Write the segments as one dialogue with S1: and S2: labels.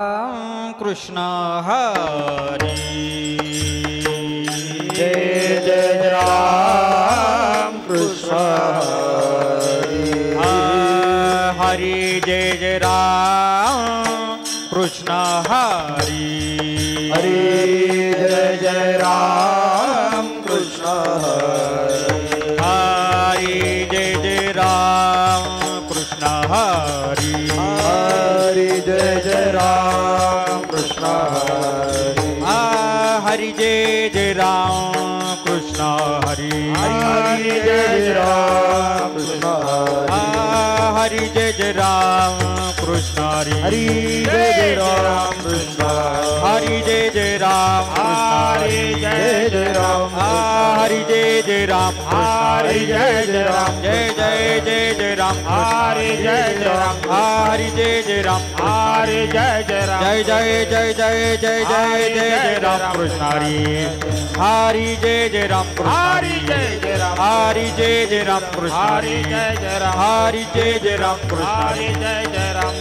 S1: राम कृष्ण हरी
S2: जय जय राम कृष्ण हरी
S1: हरि जय जय राम कृष्ण हरी
S2: हरी जय जय राम कृष्ण हरी
S1: हरि जय जय राम कृष्ण हरी
S2: हरी जय जय राम कृष्ण हरी
S1: हरि जय जय राम कृष्ण हरी
S2: हरी जय जय राम कृष्ण हरी
S1: हरि जय जय राम कृष्ण हरी
S2: हरी जय जय राम कृष्ण
S1: हरि जय जय राम
S2: हरी जय जय राम
S1: हरि जय जय राम
S2: हरी जय जय राम
S1: जय जय जय जय राम
S2: हरी जय जय राम
S1: हरि जय जय राम
S2: हरी जय जय राम
S1: जय जय जय जय जय जय जय जय राम कृष्ण हरी हरि जय जय राम
S2: हरी जय जय राम
S1: हरि जय जय राम कृष्ण
S2: हरी जय जय राम
S1: हरि जय जय राम कृष्ण
S2: हरी जय जय राम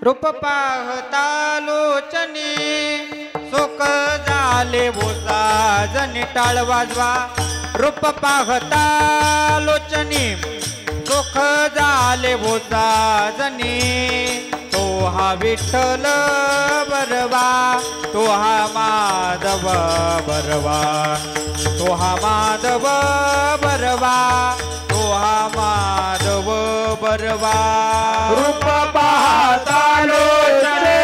S1: रूप पाहता लोचनी सुख झाले भोसा जनी टाळ वाजवा रूप पाहता लोचनी सुख झाले भोसा जनी तो हा विठ्ठल बरवा तो हा माधव बरवा तो हा माधव बरवा तो हा माधव बरवा
S2: रूप पाहता लोचने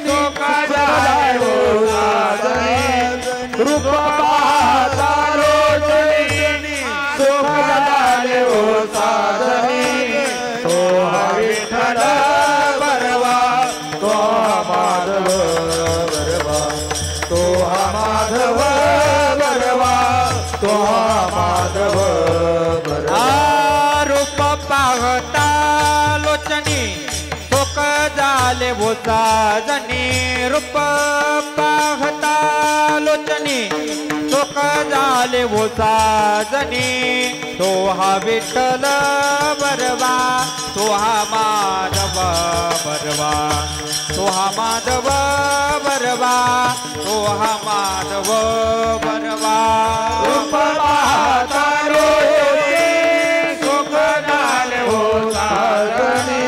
S2: सुख झाले हो साजनी रूप पाहता लोचने सुख झाले हो साजनी तो हा विठ्ठल बरवा तो हा माधव बरवा तो हा माधव बरवा तो हा माधव बरवा
S1: रूप पाहता लोचनी सुख झाले भोसा जनी रूप पाहता लोचनी सुख झाले भोसा जनी तो हा विठ्ठल बरवा तो हा माधव बरवा तो हा माधव बरवा तो हा माधव बरवा
S2: रूप पाहता लोचने सुख झाले हो साजनी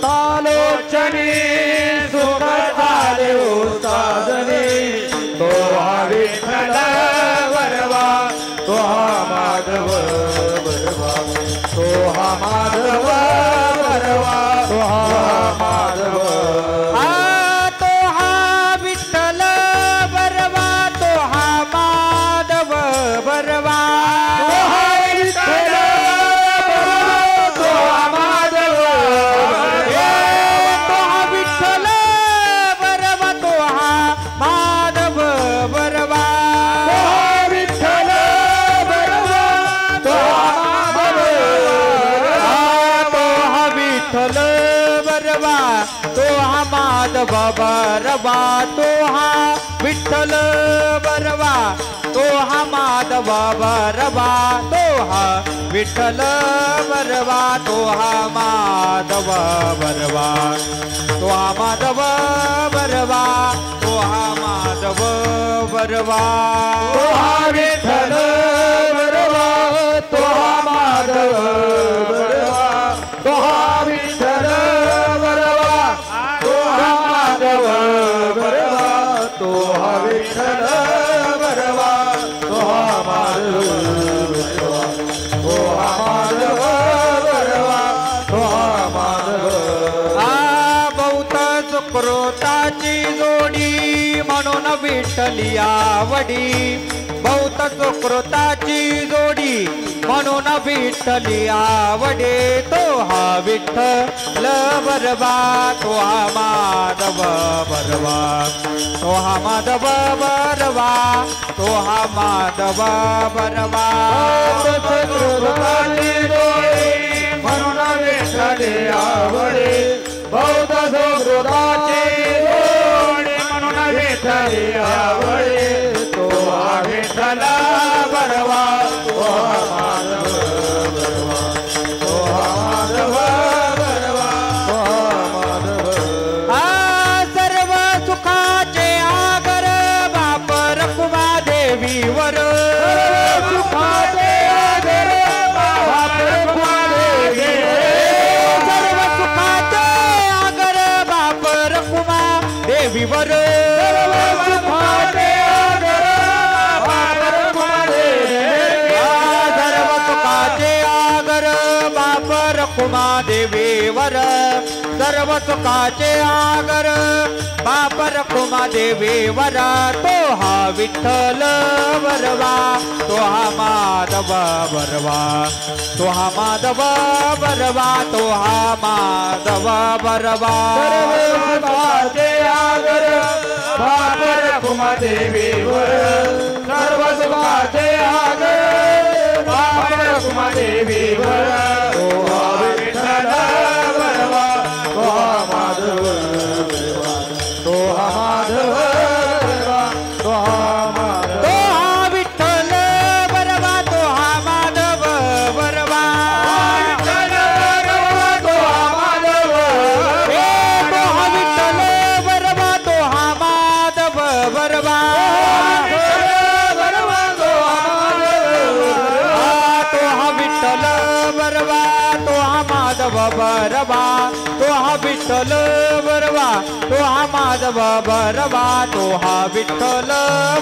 S2: तालोचनी सुख झाले हो साजनी तो हा विठ्ठल बरवा तो हा माधव बरवा तो हा माधव बरवा तो हा माधव
S1: तो हा विठ्ठल बरवा तो हा माधव बरवा
S2: तो हा विठ्ठल बरवा तो हा माधव
S1: तो हा विठ्ठल बरवा तो हा माधव बरवा
S2: तो हा विठ्ठल बरवा तो हा माधव
S1: तो हा विठ्ठल बरवा तो हा माधव बरवा तो हा विठ्ठल बरवा तो हा माधव बरवा तो हा विठ्ठल बरवा तो हा माधव बरवा तो हा माधव बरवा तो हा माधव बरवा
S2: तो हा विठ्ठल बरवा तो हा माधव बरवा तो हा विठ्ठल बरवा तो हा माधव बरवा तो हा विठ्ठल बरवा तो हा माधव बरवा तो हा माधव बरवा तो हा माधव
S1: बहुत सुकृताची जोडी म्हणून विठ्ठली आवडी बहुत सुकृताची जोडी म्हणून विठ्ठली आवडे तो हा विठ्ठल बरवा तो हा माधव बरवा तो हा माधव बरवा तो हा माधव बरवा
S2: सुकृताची जोडी म्हणून विठ्ठली आवडे बहुत सुकृताची जोडी म्हणून विठ्ठली आवडे तो हा विठ्ठल बरवा तो हा माधव बरवा तो हा माधव बरवा तो हा माधव
S1: आ सर्व सुखाचे आगर बाप रखुमा देवीवर
S2: सुखाचे आगर बाप रखुमा देवीवर
S1: सर्व सुखाचे आगर बाप रखुमा देवीवर
S2: सुखाचे आगर बाप रखुमा देवीवर
S1: सर्व सुखाचे आगर बाप रखुमा देवीवर तो हा विठ्ठल बरवा तो हा माधव बरवा तो हा माधव बरवा तो हा माधव बरवा
S2: सुखाचे आगर बाप रखुमा देवीवर सर्व सुखाचे आगर बाप रखुमा देवीवर तो हा विठ्ठल बरवा तो हा माधव बरवा तो हा माधव बरवा तो हा माधव
S1: तो हा विठ्ठल बरवा तो हा माधव बरवा
S2: विठ्ठल बरवा तो हा माधव
S1: ए तो हा विठ्ठल बरवा तो हा माधव बरवा
S2: बरवा तो हा माधव
S1: बरवा तो हा विठ्ठल बरवा तो हा माधव बरवा तो हा विठ्ठल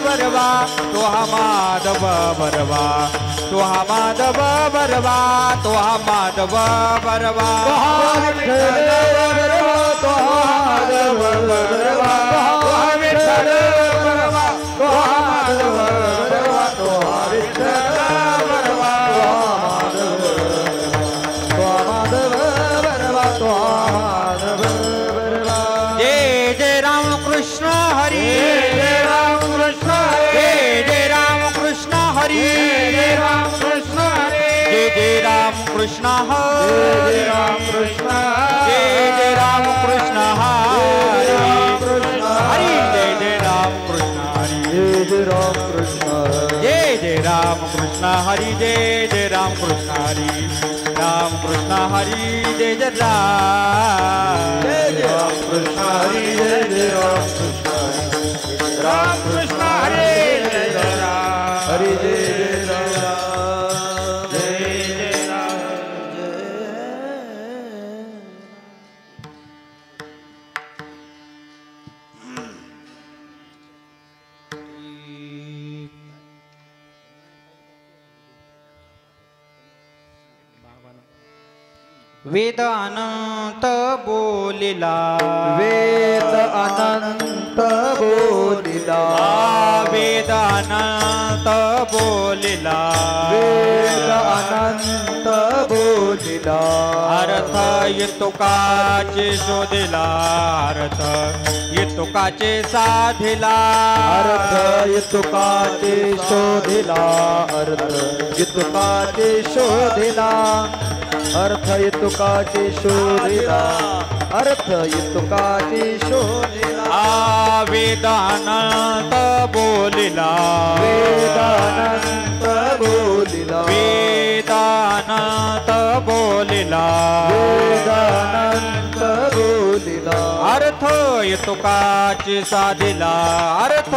S1: बरवा तो हा माधव बरवा तो हा माधव बरवा तो हा माधव बरवा
S2: तो हा विठ्ठल बरवा तो हा माधव बरवा तो हा विठ्ठल बरवा तो हा माधव बरवा तो हा विठ्ठल बरवा तो हा माधव बरवा तो हा माधव बरवा
S1: जय जय राम कृष्ण हरी
S2: जय राम कृष्ण
S1: जय जय राम कृष्ण हरी
S2: जय राम कृष्ण
S1: जय जय राम कृष्ण हरी
S2: जय राम कृष्ण
S1: जय जय राम कृष्ण हरी हरी जय जय राम कृष्ण हरी
S2: जय राम कृष्ण
S1: जय जय राम कृष्ण हरी जय जय राम कृष्ण हरी राम कृष्ण हरी जय जय राम
S2: राम कृष्ण हरी जय जय राम कृष्ण राम कृष्ण हरी जय जय राम हरी जय जय राम जय जय राम
S1: वेद अनंत बोलिला
S2: वेद अनंत बोलिला
S1: वेद अनंत बोलिला
S2: वेद अनंत बोलिला
S1: अर्थ येतुकाचे शोधिला अर्थ येतुकाचे साधिला
S2: अर्थ युतुकाचे शोधिला अर्थ युतुकाचे शोधिला अर्थ युतुकाचे शोधिला अर्थ युतुकाचे शोधिला
S1: वेदानंत बोलिला
S2: वेदानंत बोलिला
S1: वेदानंत बोलिला
S2: वेदानंत बोलिला
S1: अर्थ येतुकाचे साधिला अर्थ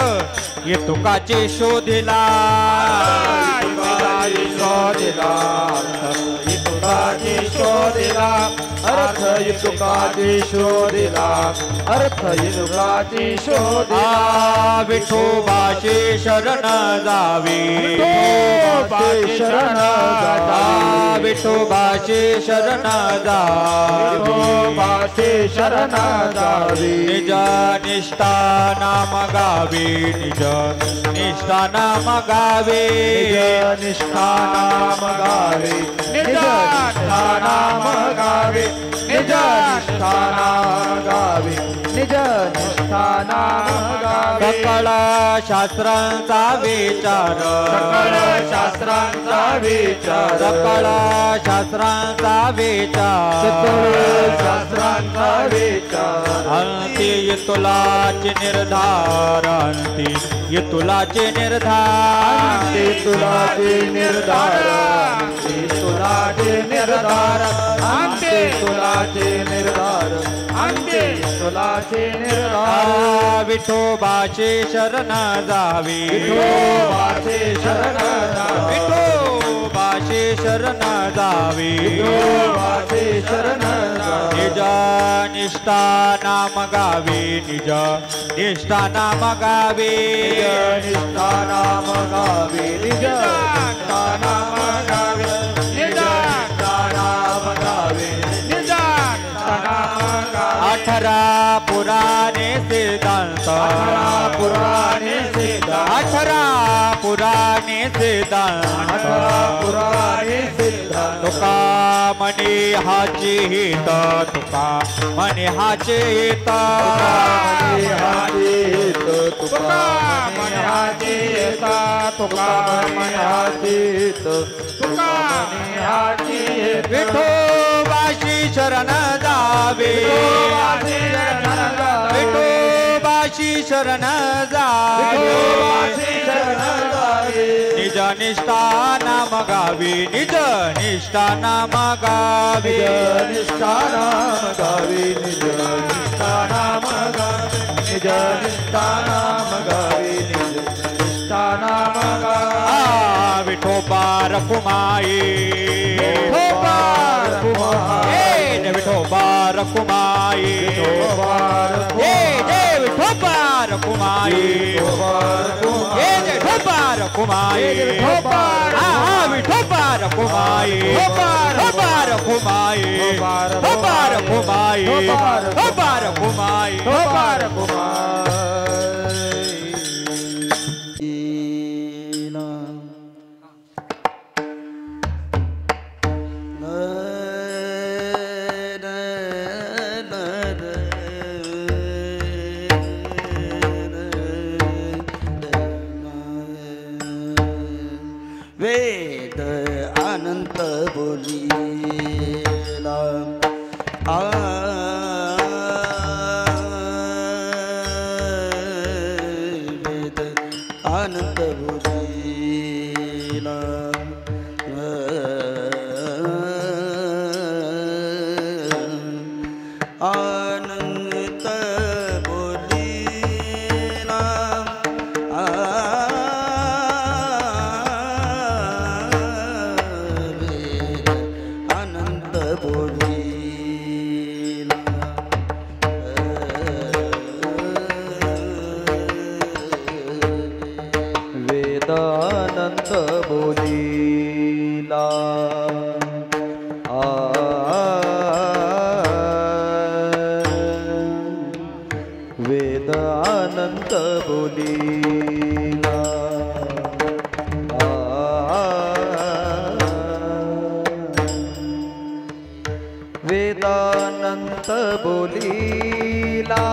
S1: येतुकाचे शोधिला
S2: शोधिला युतुकाचे शोधिला अर्थ युतुकाचे शोधिला अर्थ युगाची शोधी
S1: आ विठोबाचे शरण जावे
S2: विठोबाचे शरण
S1: आ विठोबाचे शरण जावे
S2: विठोबाचे शरण जावे
S1: निज निष्ठा नाम गावे निज निष्ठा नाम गावे
S2: निष्ठा नाम गावे निज निष्ठा नाम गावे निज निष्ठा नाम गावे निज निष्ठा नाम गावे
S1: सकळ शास्त्रांचा विचार
S2: सकळ शास्त्रांचा विचार
S1: सकळ शास्त्रांचा विचार
S2: सकळ शास्त्रांचा विचार
S1: अंती तुलाचे निर्धार अंती तुलाचे निर्धार
S2: अंती तुलाचे निर्धार अंती तुलाचे निर्धार अंती तुलाचे निर्धार अंती तुलाचे निर्धार
S1: विठोबाचे शरण जावे
S2: विठोबाचे शरण जावे
S1: विठोबाचे शरण जावे
S2: विठोबाचे शरण जावे
S1: निज निष्ठा नाम गावे निज निष्ठा नाम गावे
S2: निष्ठा नाम गावे निज निष्ठा नाम गावे निज निष्ठा नाम गावे निज निष्ठा नाम गावे
S1: 18 पुराणे सिद्धांत
S2: 18 पुराणे सिद्धांत
S1: 18 पुराणे सिद्धांत
S2: 18 पुराणे सिद्धांत
S1: तुका म्हणे हाचे हित तुका म्हणे हाचे हित
S2: तुका मनाचे येता तुका मनाचे येत तुका मनाचे येत
S1: विठोबाशी शरण जावे विठोबाशी शरण जावे निज निष्ठा नाम गावे निज निष्ठा नाम गावे
S2: निष्ठा नाम गावे निज निष्ठा नाम गावे निज निष्ठा नाम गावे निज निष्ठा नाम गावे
S1: विठोबा रखुमाई
S2: विठोबा रखुमाई
S1: विठोबा रखुमाई जय विठोबा रखुमाई जय विठोबा रखुमाई विठोबा रखुमाई विठोबा रखुमाई विठोबा रखुमाई विठोबा रखुमाई
S3: वेद अनंत बोलीला वेद अनंत बोलीला अनंत बोलीला अनंत बोलीला
S2: वेदानंत बोलीला वेद अनंत बोलीला वेदानंत बोलीला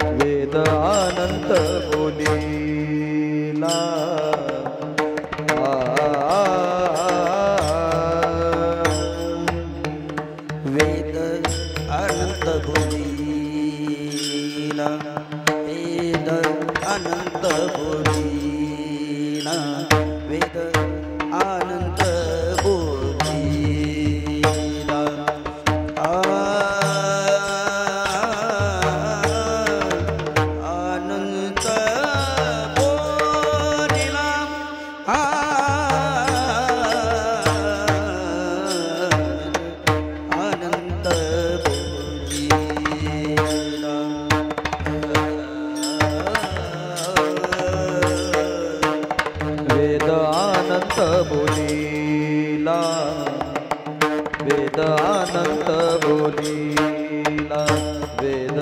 S2: वेद अनंत बोलीला
S3: वेद अनंत बोलीला वेद अनंत बोलीला वेद अनंत बोलीला अनंत बोलीला बोलिला वेद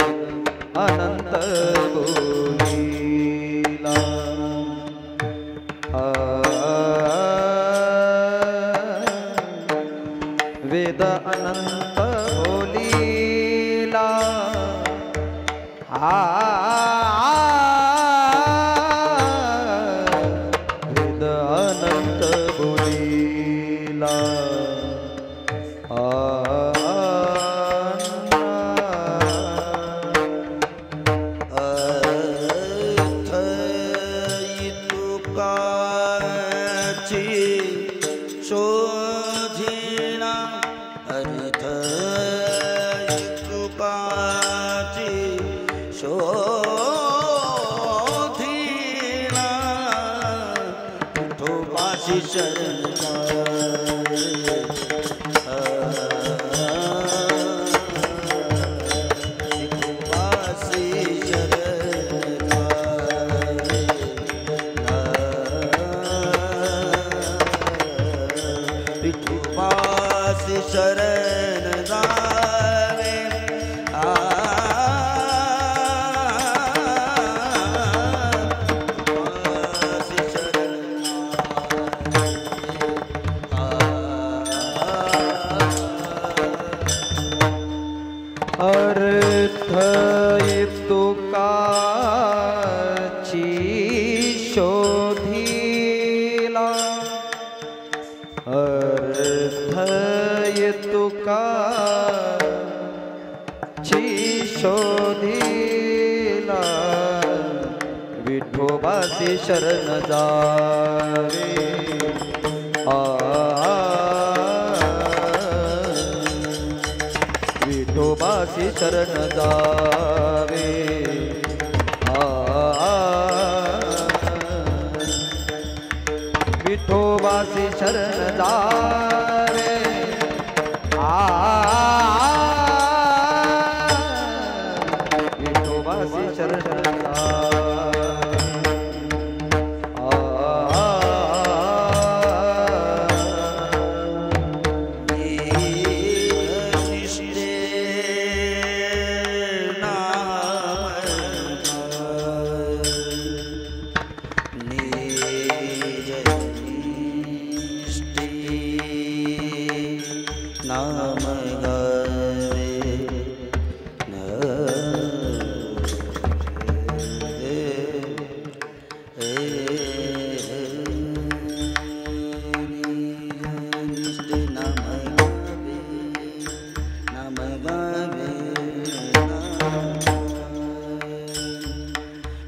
S3: अनंत बोलिला वेद अनंत बोलिला वेद अनंत बोलिला
S2: शोधिना अर्थ तुकाची शोधिना विठोबाची शरण शरण जावे
S3: अर्थ तुकाची शोधिला अर्थ तुकाची शोधिला विठोबासी शरण जावे विठोबासी शरण जावे विठोबासी शरण जावे विठोबासी शरण
S2: नाम गावे नाम गावे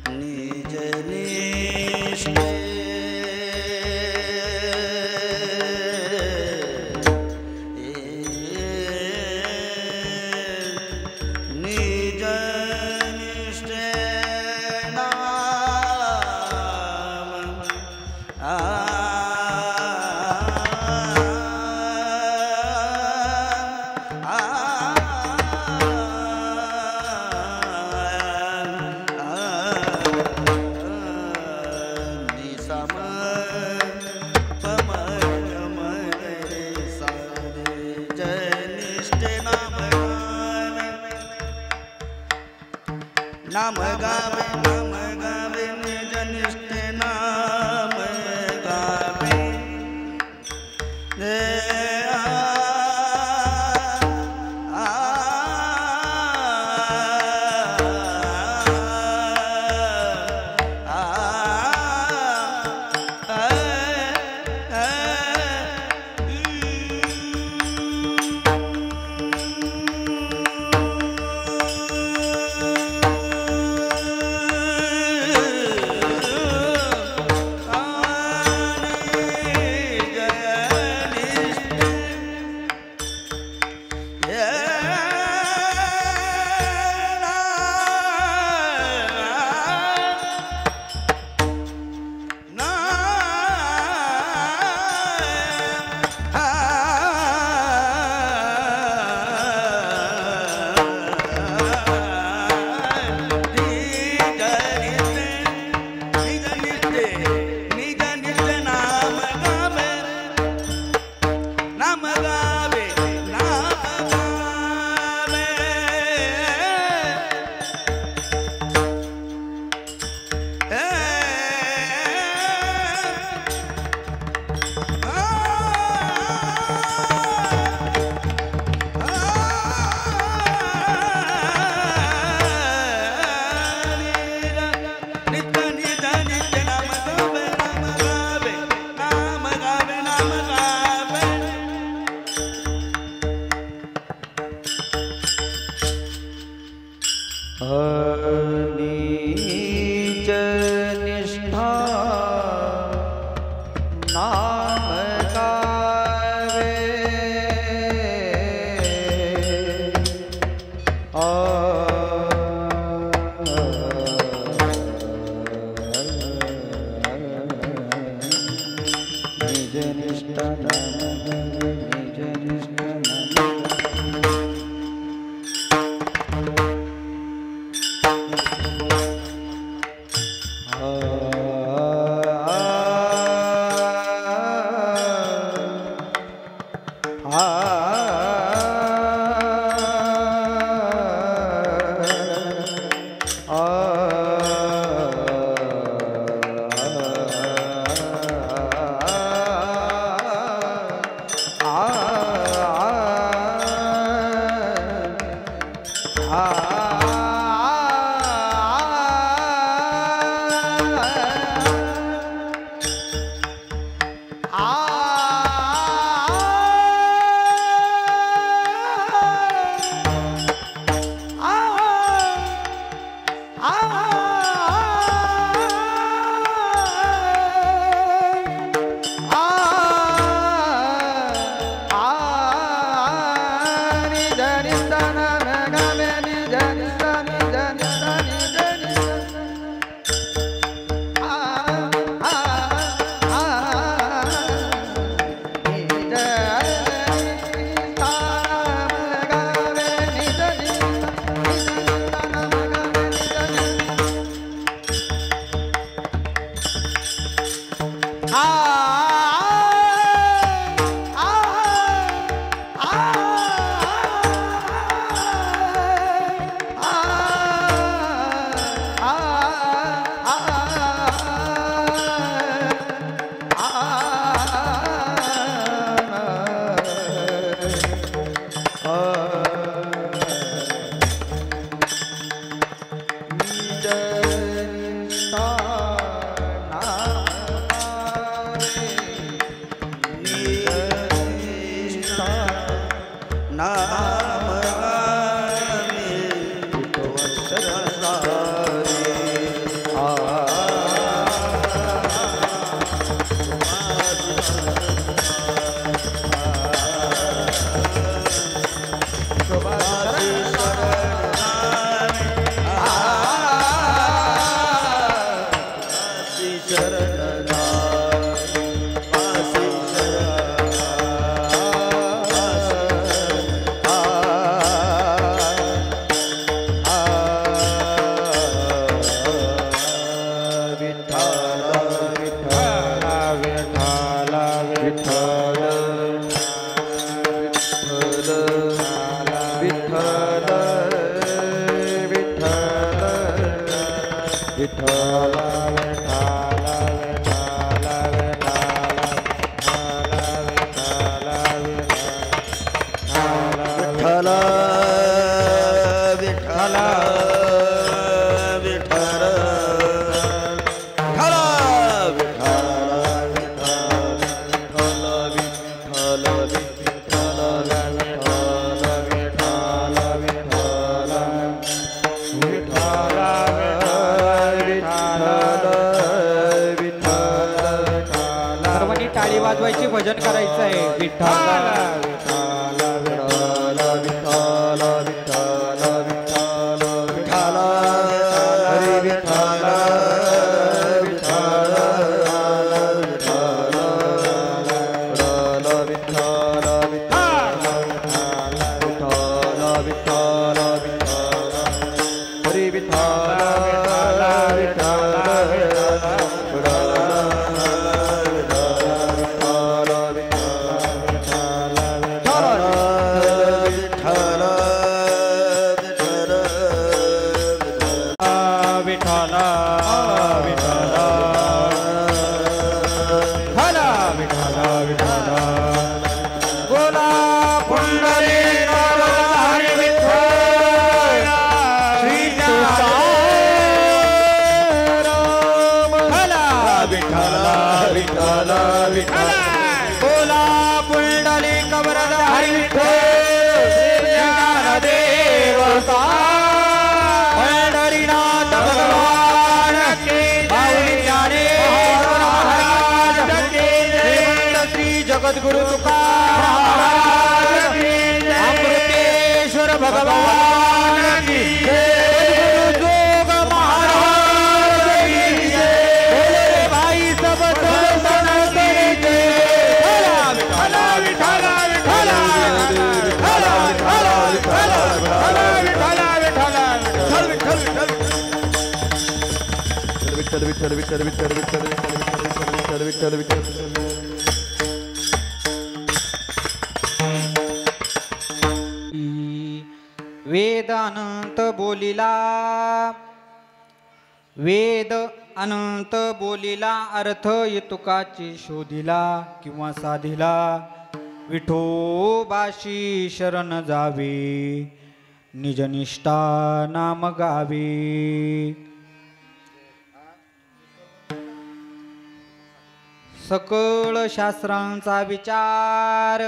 S2: निज निष्ठे नाम गावे निज निष्ठे नाम गावे
S3: नीच निष्ठा नाम गावे निज निष्ठा नाम गावे निज निष्ठा
S1: सर्वांनी टाळी वाजवायची, भजन करायचं आहे. विठ्ठल
S2: विठ्ठल विठ्ठल विठ्ठल विठ्ठल विठ्ठल विठ्ठल विठ्ठल
S1: वेद अनंत बोलिला, वेद अनंत बोलिला, अर्थ तुकाची शोधिला किंवा साधिला, विठोबाशी शरण जावे, निजनिष्ठा नाम गावे. सकळ शास्त्रांचा विचार,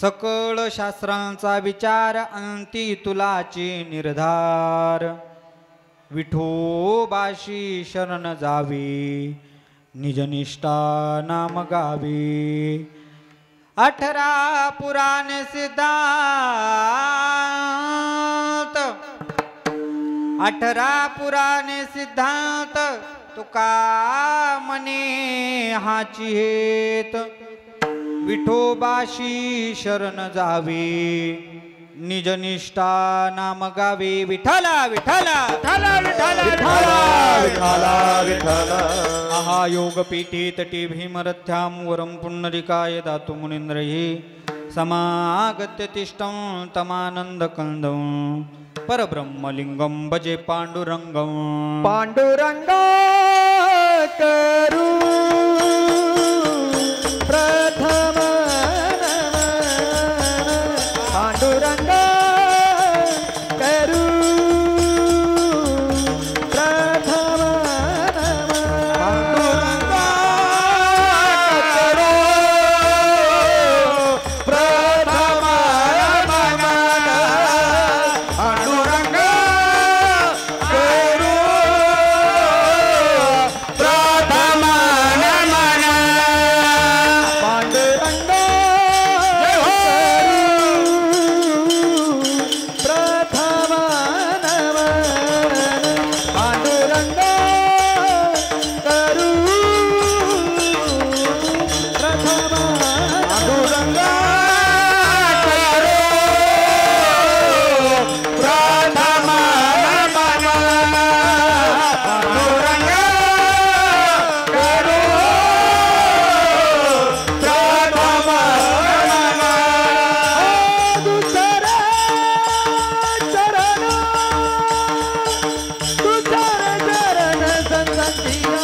S1: सकळ शास्त्रांचा विचार, अंती तुलाचे निर्धार, विठोबाशी शरण जावे, निजनिष्ठा नाम गावे. 18 पुराण सिद्धांत, 18 पुराण सिद्धांत, तुका मने हाची हेत, विठोबाशी शरण जावे, निजनिष्ठा नाम गावे. विठ्ठला विठ्ठला विठ्ठला विठ्ठला
S2: विठ्ठला विठ्ठला.
S1: आहा योगपीठे तटे भीमरथ्यां वरं पुण्डरीकाय दातु मुनीन्द्रैः, समागत्य तिष्ठं तमानन्दकन्दं, परब्रह्मलिङ्गं भजे पाण्डुरङ्गं.
S2: पांडुरंग करू प्रथम पांडुरंग करू प्रथम
S1: पांडुरंग
S2: करू प्रथम पांडुरंग करू प्रथम पांडुरंग प्रथम पांडुरंग करू प्रथम पांडुरंग प्रथम पांडुरंग करू प्रथम दुसरे चरण तुझ्या चरण संगतीया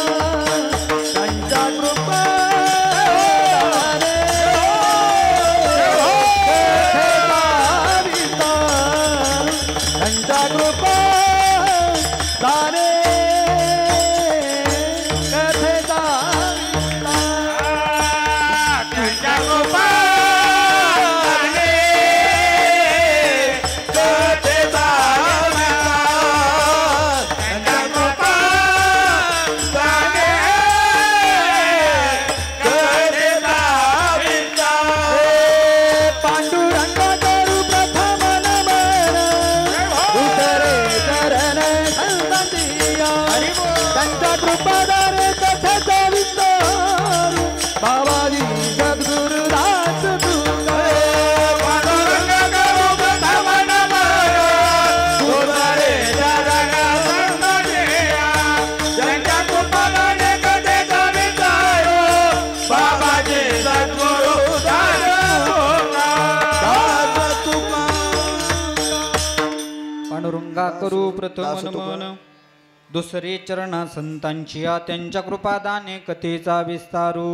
S2: त्यांच्या कृपेने त्यांच्या कृपेने कथेचा त्यांच्या कृपेने कथेचा त्यांच्या कृपेने कथेचा पांडुरंग करू प्रथम नमन दुसरे चरण संततिया त्यांच्या कृपादारे कथेचा विस्तार बाबाजी सद्गुरुदास तुका पांडुरंग करू प्रथम नमन दुसरे चरण संततिया त्यांच्या कृपादारे कथेचा विस्तार बाबाजी सद्गुरुदास तुका
S1: पांडुरंगा करू प्रथम नमन दुसरे चरणा संतांची या त्यांच्या कृपादाने कथेचा विस्तारू.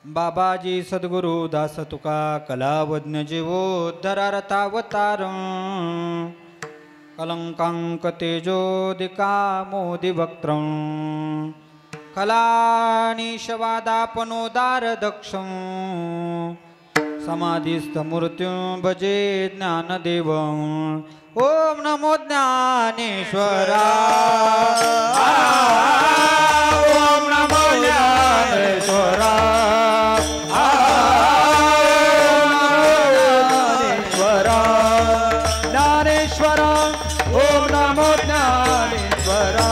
S1: बाबाजी सद्गुरु दास तुका कलावज्ञ जीवोद्धरा रथावतार, कलंकांक तेजोदिका मोदी वक्त्रं, कलानिशवादापनोदार दक्षं, समाधिस्थ मृत्युं भजे ज्ञानदेवं. ओम नमो ज्ञानेश्वरा, ओम नमो ज्ञानेश्वरा,
S2: ज्ञानेश्वरा ओम नमो ज्ञानेश्वरा.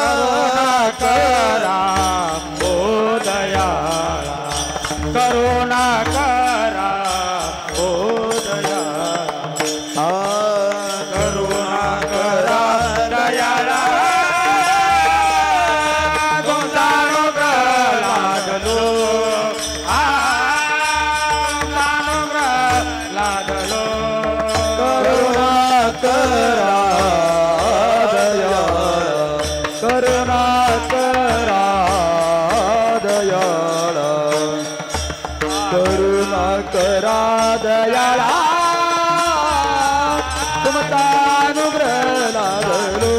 S2: करुणा करा ओ दयाळा, करुणा करा ओ दयाळा, करुणा करा दयाळा करा दयाळ करुणा करा दयाळ करुणा करा दयाळा तुमचा अनुग्रह लाभलो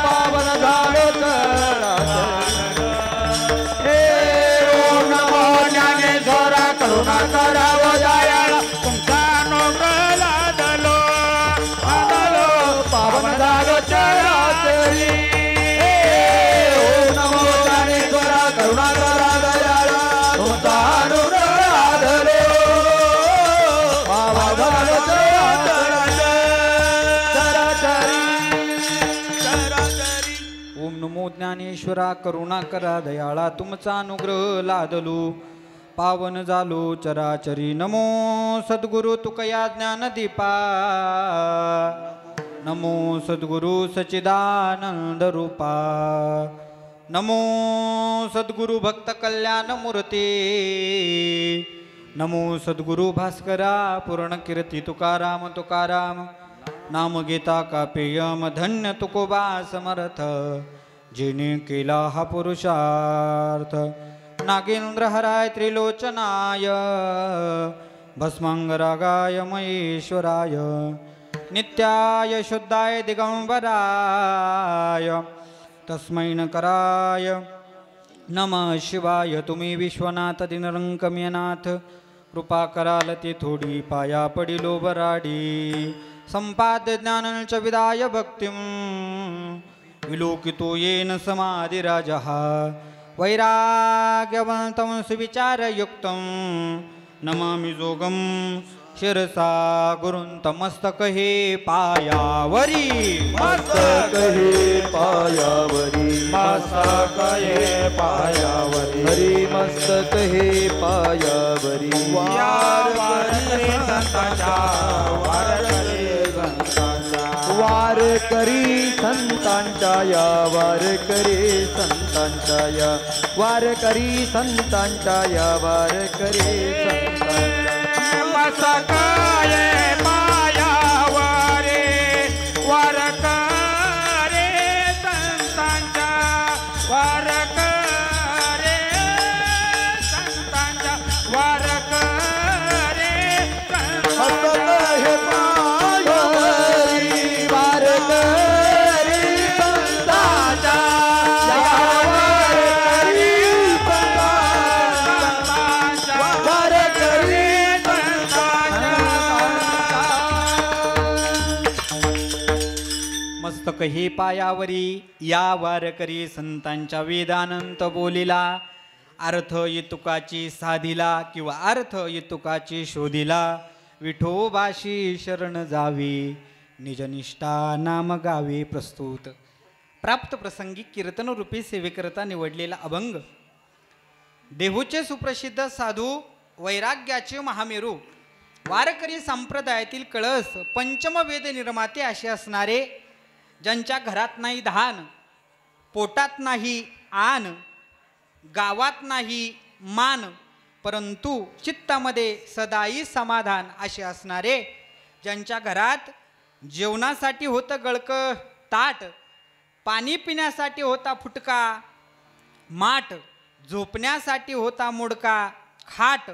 S2: पावन झालो चराचर हे ओम नमो ज्ञानेश्वरा करुणा करा दयाळा तुमचा अनुग्रह लाभलो पावन झालो चराचरी ओम नमो ज्ञानेश्वरा करुणा करा दयाळा तुमचा अनुग्रह लाभलो पावन झालो
S1: ओम नमो ज्ञानेश्वरा करुणा करा दयाळा तुमचा अनुग्रह लादलो पावन झालो चराचरी नमो सद्गुरु तुकया ज्ञानदीपा नमो सद्गुरु सच्चिदानंद रूपा नमो सद्गुरु भक्त कल्याण मूर्ती नमो सद्गुरु भास्करा पूर्ण कीर्ती तुकाराम तुकाराम नाम गीता का पेयम धन्य तुकोबा समर्थ जिने केला हा पुरुषार्थ नागेंद्र हराय त्रिलोचनाय भस्मांगरागाय महेश्वराय नित्याय शुद्धाय दिगंबराय तस्मै नकराय नमः शिवाय तुम्ही विश्वनाथ दिनरंकम्यनाथ कृपा कराल ती थोडी पाया पडिलो बराडी संपाद्य ज्ञानच विदाय भक्तिं विलोकितो येन समाधिराजः वैराग्यवन्तं सुविचारयुक्तं नमामि जोगं शिरसा गुरुन्तमस्तक हे पायावरी
S2: मस्तक हे पायावरी मस्तक हे पायावरी हरी मस्तक हे पायावरी वार करी संतांच्या या वार करी संतांच्या या वार करी संतांच्या या वार करी संतांच्या
S1: मस्तकाय पायावरी वार करे संतांच्या वार करे संतांच्या वार करे
S2: मस्तक हे पायावरी वार करी संतांच्या या वार करी संतांच्या वार करी
S1: मस्तक हे पायावरी या वारकरी संतांच्या वेदानंत बोलिला अर्थ येतुकाची साधिला किंवा अर्थ येतुकाची शोधिला विठोबाशी शरण जावी निजनिष्ठा नाम गावे प्रस्तुत प्राप्त प्रसंगी कीर्तन रूपी सेवेकरता निवडलेला अभंग देहूचे सुप्रसिद्ध साधू वैराग्याचे महामेरू वारकरी संप्रदायातील कळस पंचम वेद निर्माते असे असणारे ज्यांच्या घरात नाही धान पोटात नाही आन गावात नाही मान परंतु चित्तामध्ये सदाई समाधान असे असणारे ज्यांच्या घरात जेवणासाठी होतं गळकं ताट पाणी पिण्यासाठी होता फुटका माठ झोपण्यासाठी होता मोडका खाट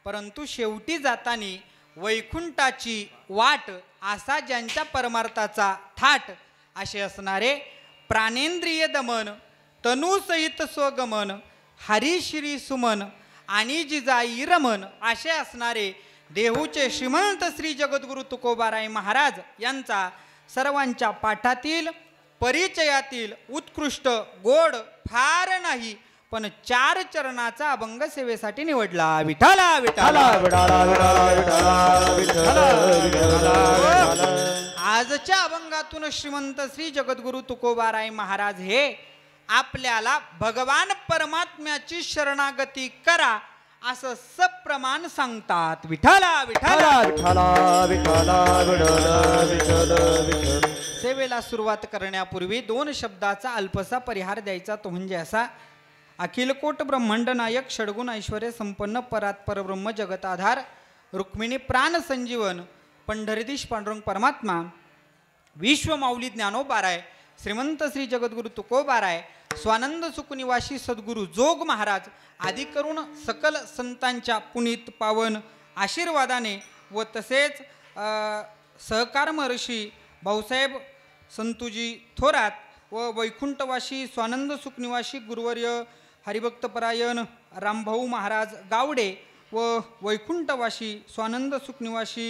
S1: परंतु शेवटी जातानी वैकुंठाची वाट असा ज्यांच्या परमार्थाचा थाट असे असणारे प्राणेंद्रिय दमन तनुसहित स्वगमन हरी श्री सुमन आणि जिजाई रमन असे असणारे देहूचे श्रीमंत श्री जगद्गुरु तुकोबाराय महाराज यांचा सर्वांच्या पाठातील परिचयातील उत्कृष्ट गोड फार नाही पण 4 चरणाचा अभंग सेवेसाठी निवडला विठाला विठाला आजच्या अभंगातून श्रीमंत श्री जगद्गुरु तुकोबाराय महाराज हे आपल्याला भगवान परमात्म्याची शरणागती करा असं सप्रमाण सांगतात विठाला विठाला सेवेला सुरुवात करण्यापूर्वी 2 शब्दाचा अल्पसा परिहार द्यायचा तो म्हणजे असा अखिलकोट ब्रह्मांड नायक षडगुण ऐश्वर्य संपन्न परात्पर ब्रह्म जगताधार रुक्मिणी प्राण संजीवन
S4: पंढरीधीश पांडुरंग परमात्मा, विश्व माऊली ज्ञानोबाराय, श्रीमंत श्री जगद्गुरु तुकोबाराय, स्वानंद सुखनिवासी सद्गुरू जोग महाराज आदी करून सकल संतांच्या पुनीत पावन आशीर्वादाने व तसेच सहकार महर्षी भाऊसाहेब संतुजी थोरात व वैकुंठवासी स्वानंद सुखनिवासी गुरुवर्य हरिभक्तपरायण रामभाऊ महाराज गावडे व वैकुंठवासी स्वानंद सुखनिवासी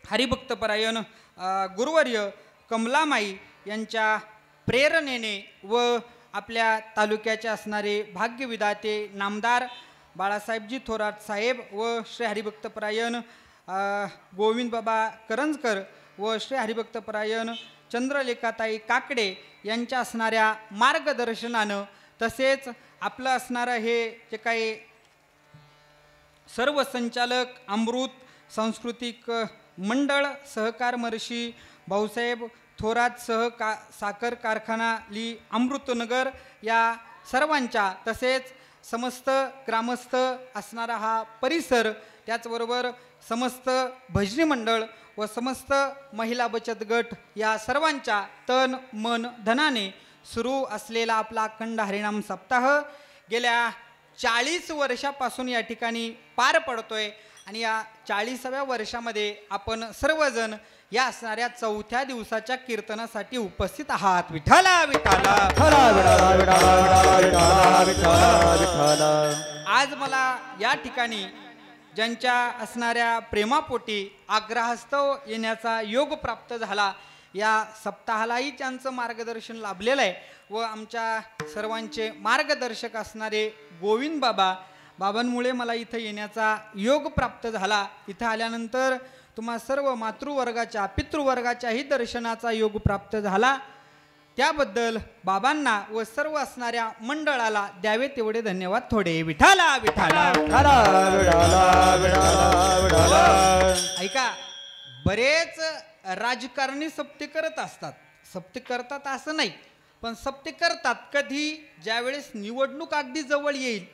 S4: हरिभक्तपरायण गुरुवर्य कमलामाई यांच्या प्रेरणेने व आपल्या तालुक्याचे असणारे भाग्यविधाते नामदार बाळासाहेबजी थोरात साहेब व श्री हरिभक्तपरायण गोविंदबाबा करंजकर व श्री हरिभक्तपरायण चंद्रलेखाताई काकडे यांच्या असणाऱ्या मार्गदर्शनानं तसेच आपलं असणारं हे जे काही सर्व संचालक अमृत सांस्कृतिक मंडळ सहकार महर्षी भाऊसाहेब थोरात साखर कारखाना ली अमृतनगर या सर्वांच्या तसेच समस्त ग्रामस्थ असणारा हा परिसर, त्याचबरोबर समस्त भजनी मंडळ व समस्त महिला बचत गट या सर्वांच्या तन मन धनाने सुरू असलेला आपला अखंड हरिनाम सप्ताह गेल्या 40 वर्षापासून या ठिकाणी पार पडतोय आणि या 40व्या वर्षामध्ये आपण सर्वजण या असणाऱ्या 4थ्या दिवसाच्या कीर्तनासाठी उपस्थित आहात. विठ्ठला विठ्ठला आज मला या ठिकाणी ज्यांच्या असणाऱ्या प्रेमापोटी आग्रहास्तव येण्याचा योग प्राप्त झाला, या सप्ताहालाही त्यांचं मार्गदर्शन लाभलेलं आहे व आमच्या सर्वांचे मार्गदर्शक असणारे गोविंद बाबांमुळे मला इथं येण्याचा योग प्राप्त झाला. इथं आल्यानंतर तुम्हा सर्व मातृवर्गाच्या पितृवर्गाच्याही दर्शनाचा योग प्राप्त झाला. त्याबद्दल बाबांना व सर्व असणाऱ्या मंडळाला द्यावे तेवढे धन्यवाद थोडे. विठाला विठाला ऐका, बरेच राजकारणी सप्ते करत असतात, सप्ते करतात असं नाही, पण सप्ते करतात कधी ज्यावेळेस निवडणूक अगदी जवळ येईल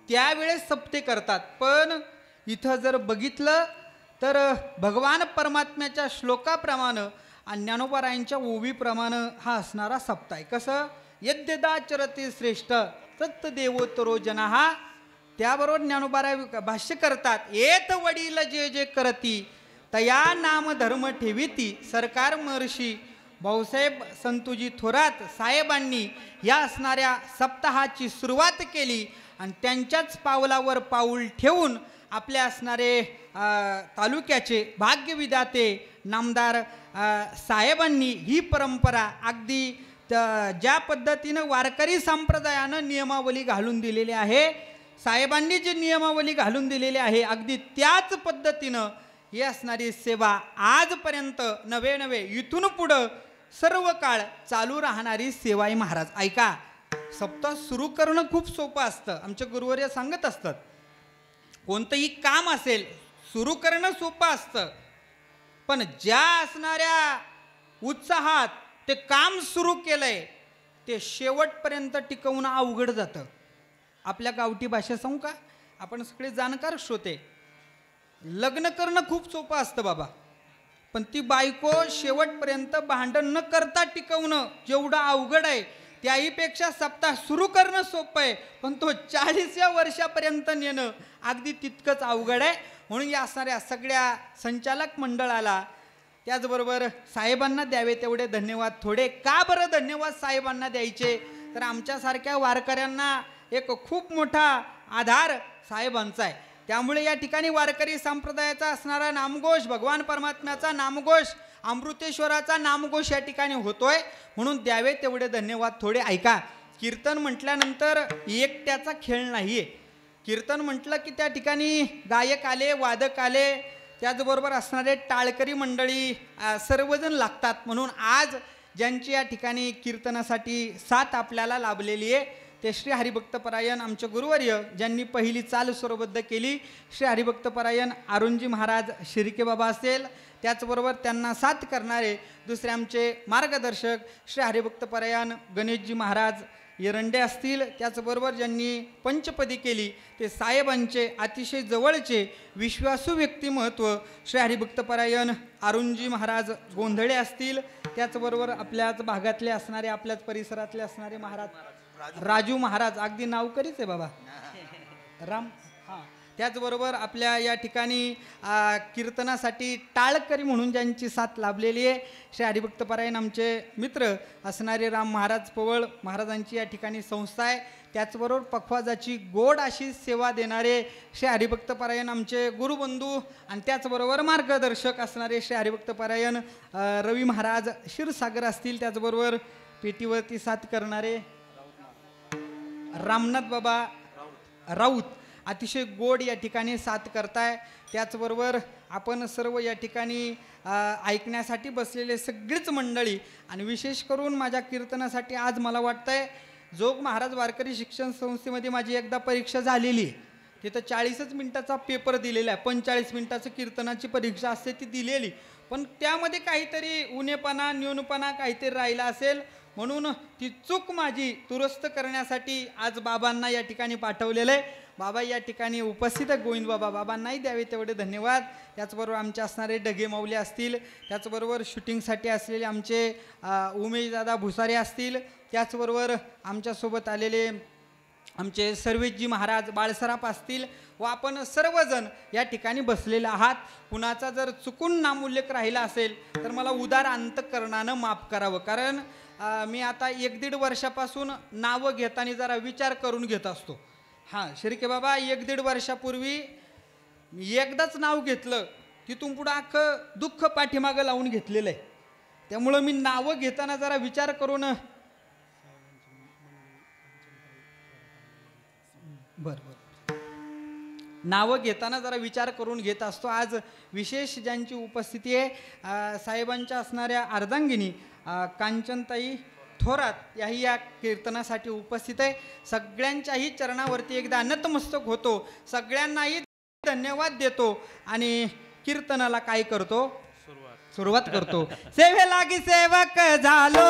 S4: त्यावेळेस सप्ते करतात. पण इथं जर बघितलं तर भगवान परमात्म्याच्या श्लोकाप्रमाणे आणि ज्ञानोबारायांच्या ओवीप्रमाणे हा असणारा सप्ताह आहे. कसं यद्यदाचरते श्रेष्ठ तत् देवोत्तरो जनाः, त्याबरोबर ज्ञानोबाराय भाष्य करतात, येत वडील जे जे करती तया नाम धर्म ठेविती. सरकार महर्षी भाऊसाहेब संतुजी थोरात साहेबांनी या असणाऱ्या सप्ताहाची सुरुवात केली आणि त्यांच्याच पावलावर पाऊल ठेवून आपल्या असणारे तालुक्याचे भाग्यविधाते नामदार साहेबांनी ही परंपरा अगदी ज्या पद्धतीनं वारकरी संप्रदायानं नियमावली घालून दिलेली आहे, साहेबांनी जी नियमावली घालून दिलेली आहे अगदी त्याच पद्धतीनं ही असणारी सेवा आजपर्यंत नवे इथून पुढं सर्व काळ चालू राहणारी सेवा आहे. महाराज ऐका, सप्ताह सुरू करणं खूप सोपं असतं. आमचे गुरुवर्य सांगत असतात, कोणतंही काम असेल सुरू करणं सोपं असतं, पण ज्या असणाऱ्या उत्साहात ते काम सुरू केलंय ते शेवटपर्यंत टिकवणं अवघड जातं. आपल्या गावठी भाषा सांगू का, आपण सगळे जाणकार श्रोते, लग्न करणं खूप सोपं असतं बाबा, पण ती बायको शेवटपर्यंत भांडण न करता टिकवणं जेवढं अवघड आहे त्याहीपेक्षा सप्ताह सुरू करणं सोपं आहे, पण तो 40व्या वर्षापर्यंत नेणं अगदी तितकंच अवघड आहे. म्हणून या असणाऱ्या सगळ्या संचालक मंडळाला त्याचबरोबर साहेबांना द्यावे तेवढे धन्यवाद थोडे. का बरं धन्यवाद साहेबांना द्यायचे, तर आमच्यासारख्या वारकऱ्यांना एक खूप मोठा आधार साहेबांचा आहे. त्यामुळे या ठिकाणी वारकरी संप्रदायाचा असणारा नामघोष, भगवान परमात्म्याचा नामघोष, अमृतेश्वराचा नामघोष या ठिकाणी होतोय, म्हणून द्यावे तेवढे धन्यवाद थोडे. ऐका, कीर्तन म्हटल्यानंतर एकट्याचा खेळ नाही आहे. कीर्तन म्हटलं की त्या ठिकाणी गायक आले, वादक आले, त्याचबरोबर असणारे टाळकरी मंडळी सर्वजण लागतात. म्हणून आज ज्यांची या ठिकाणी कीर्तनासाठी साथ आपल्याला लाभलेली आहे ते श्री हरिभक्तपरायण आमचे गुरुवर्य, ज्यांनी पहिली चाल स्वरबद्ध केली, श्री हरिभक्तपरायण अरुणजी महाराज शिर्के बाबा असेल, त्याचबरोबर त्यांना साथ करणारे दुसरे आमचे मार्गदर्शक श्री हरिभक्तपरायण गणेशजी महाराज एरंडे असतील, त्याचबरोबर ज्यांनी पंचपदी केली ते साहेबांचे अतिशय जवळचे विश्वासू व्यक्तिमत्व श्री हरिभक्तपरायण अरुणजी महाराज गोंधळे असतील, त्याचबरोबर आपल्याच भागातले असणारे, आपल्याच परिसरातले असणारे महाराज राजू महाराज, अगदी नावकरीच आहे बाबा राम. हां, त्याचबरोबर आपल्या या ठिकाणी कीर्तनासाठी टाळकरी म्हणून ज्यांची साथ लाभलेली आहे श्री हरिभक्तपरायण आमचे मित्र असणारे राम महाराज पवळ महाराजांची या ठिकाणी संस्था आहे. त्याचबरोबर पखवाजाची गोड अशी सेवा देणारे श्री हरिभक्तपरायण आमचे गुरुबंधू आणि त्याचबरोबर मार्गदर्शक असणारे श्री हरिभक्तपरायण रवी महाराज क्षीरसागर असतील, त्याचबरोबर पेटीवरती साथ करणारे रामनाथ बाबा राऊत अतिशय गोड या ठिकाणी साथ करताय. त्याचबरोबर आपण सर्व या ठिकाणी ऐकण्यासाठी बसलेले सगळीच मंडळी आणि विशेष करून माझ्या कीर्तनासाठी आज मला वाटतंय जोग महाराज वारकरी शिक्षण संस्थेमध्ये माझी एकदा परीक्षा झालेली आहे. तिथं 40 मिनिटाचा पेपर दिलेला आहे, 45 मिनिटाचं कीर्तनाची परीक्षा असते ती दिलेली, पण त्यामध्ये काहीतरी उणेपणा न्यूनपणा काहीतरी राहिला असेल म्हणून ती चूक माझी दुरुस्त करण्यासाठी आज बाबांना या ठिकाणी पाठवलेलं आहे. बाबा या ठिकाणी उपस्थित आहे, गोविंद बाबा, बाबांनाही द्यावे तेवढे धन्यवाद. त्याचबरोबर आमचे असणारे डगे माऊली असतील, त्याचबरोबर शूटिंगसाठी असलेले आमचे उमेशदादा भुसारे असतील, त्याचबरोबर आमच्यासोबत आलेले आमचे सर्वेशजी महाराज बाळसराफ असतील व आपण सर्वजण या ठिकाणी बसलेले आहात. कुणाचा जर चुकून नामोल्लेख राहिला असेल तर मला उदार अंतःकरणानं माफ करावं, कारण मी आता 1-1.5 वर्षापासून नावं घेताना जरा विचार करून घेत असतो. हां, शिर्के बाबा 1-1.5 वर्षापूर्वी एकदाच नाव घेतलं, तिथून पुढं अख्खं दुःख पाठीमागं लावून घेतलेलं आहे. त्यामुळं मी नावं घेताना जरा विचार करून नावं घेताना जरा विचार करून घेत असतो. आज विशेष ज्यांची उपस्थिती आहे साहेबांच्या असणाऱ्या अर्धांगिनी कांचनताई थोरात याही या कीर्तनासाठी उपस्थित आहे. सगळ्यांच्याही चरणावरती एकदा नतमस्तक होतो, सगळ्यांनाही धन्यवाद देतो आणि कीर्तनाला काय करतो, सुरुवात करतो. सेवे लागी सेवक झालो,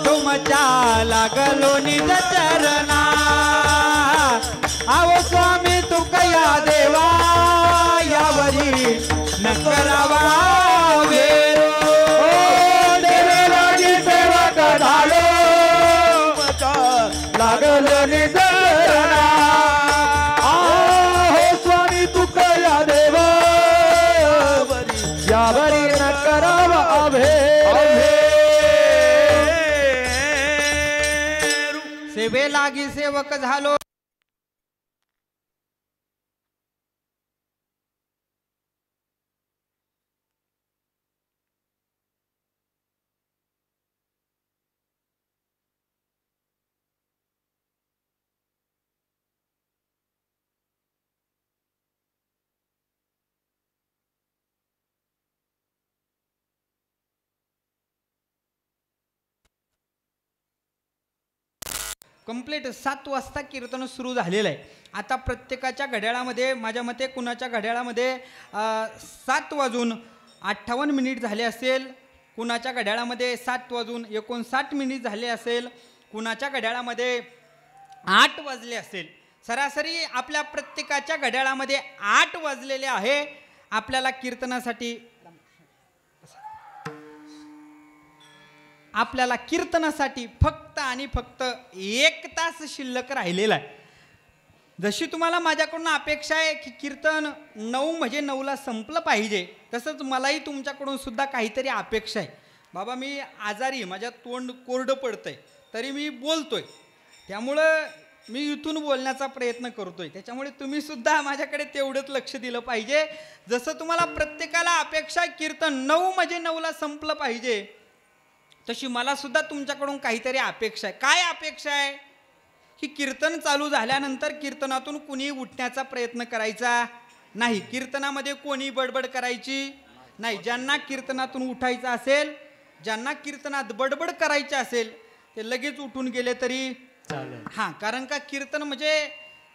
S4: तुमच्या लागलो निज चरणा. आवो स्वामी तुकया देवा, यावरी न करावा वेरो.
S2: देवे लागी सेवक झालो, लागलो निज चरणा. हो स्वामी तुकया देवा, यावरी न करावा
S4: सेवे लागी सेवक झालो. कंप्लीट 7 वाजता कीर्तन सुरू झालेलं आहे. आता प्रत्येकाच्या घड्याळामध्ये, माझ्या मते कुणाच्या घड्याळामध्ये 7:58 झाले असेल, कुणाच्या घड्याळामध्ये 7:59 झाले असेल, कुणाच्या घड्याळामध्ये 8 वाजले असेल. सरासरी आपल्या प्रत्येकाच्या घड्याळामध्ये 8 वाजलेले आहे. आपल्याला कीर्तनासाठी फक्त आणि फक्त 1 तास शिल्लक राहिलेला आहे. जशी तुम्हाला माझ्याकडून अपेक्षा आहे की कीर्तन 9 म्हणजे 9ला संपलं पाहिजे, तसंच मलाही तुमच्याकडून सुद्धा काहीतरी अपेक्षा आहे. बाबा मी आजारी, माझ्या तोंड कोरडं पडतंय तरी मी बोलतोय, त्यामुळं मी इथून बोलण्याचा प्रयत्न करतोय. त्याच्यामुळे तुम्ही सुद्धा माझ्याकडे तेवढंच लक्ष दिलं पाहिजे. जसं तुम्हाला प्रत्येकाला अपेक्षा आहे कीर्तन 9 म्हणजे 9ला संपलं पाहिजे, तशी मला सुद्धा तुमच्याकडून काहीतरी अपेक्षा आहे. काय अपेक्षा आहे की कीर्तन चालू झाल्यानंतर कीर्तनातून कुणी उठण्याचा प्रयत्न करायचा नाही, कीर्तनामध्ये कोणी बडबड करायची नाही. ज्यांना कीर्तनातून उठायचं असेल, ज्यांना कीर्तनात बडबड करायची असेल ते लगेच उठून गेले तरी चालेल. हां, कारण का कीर्तन म्हणजे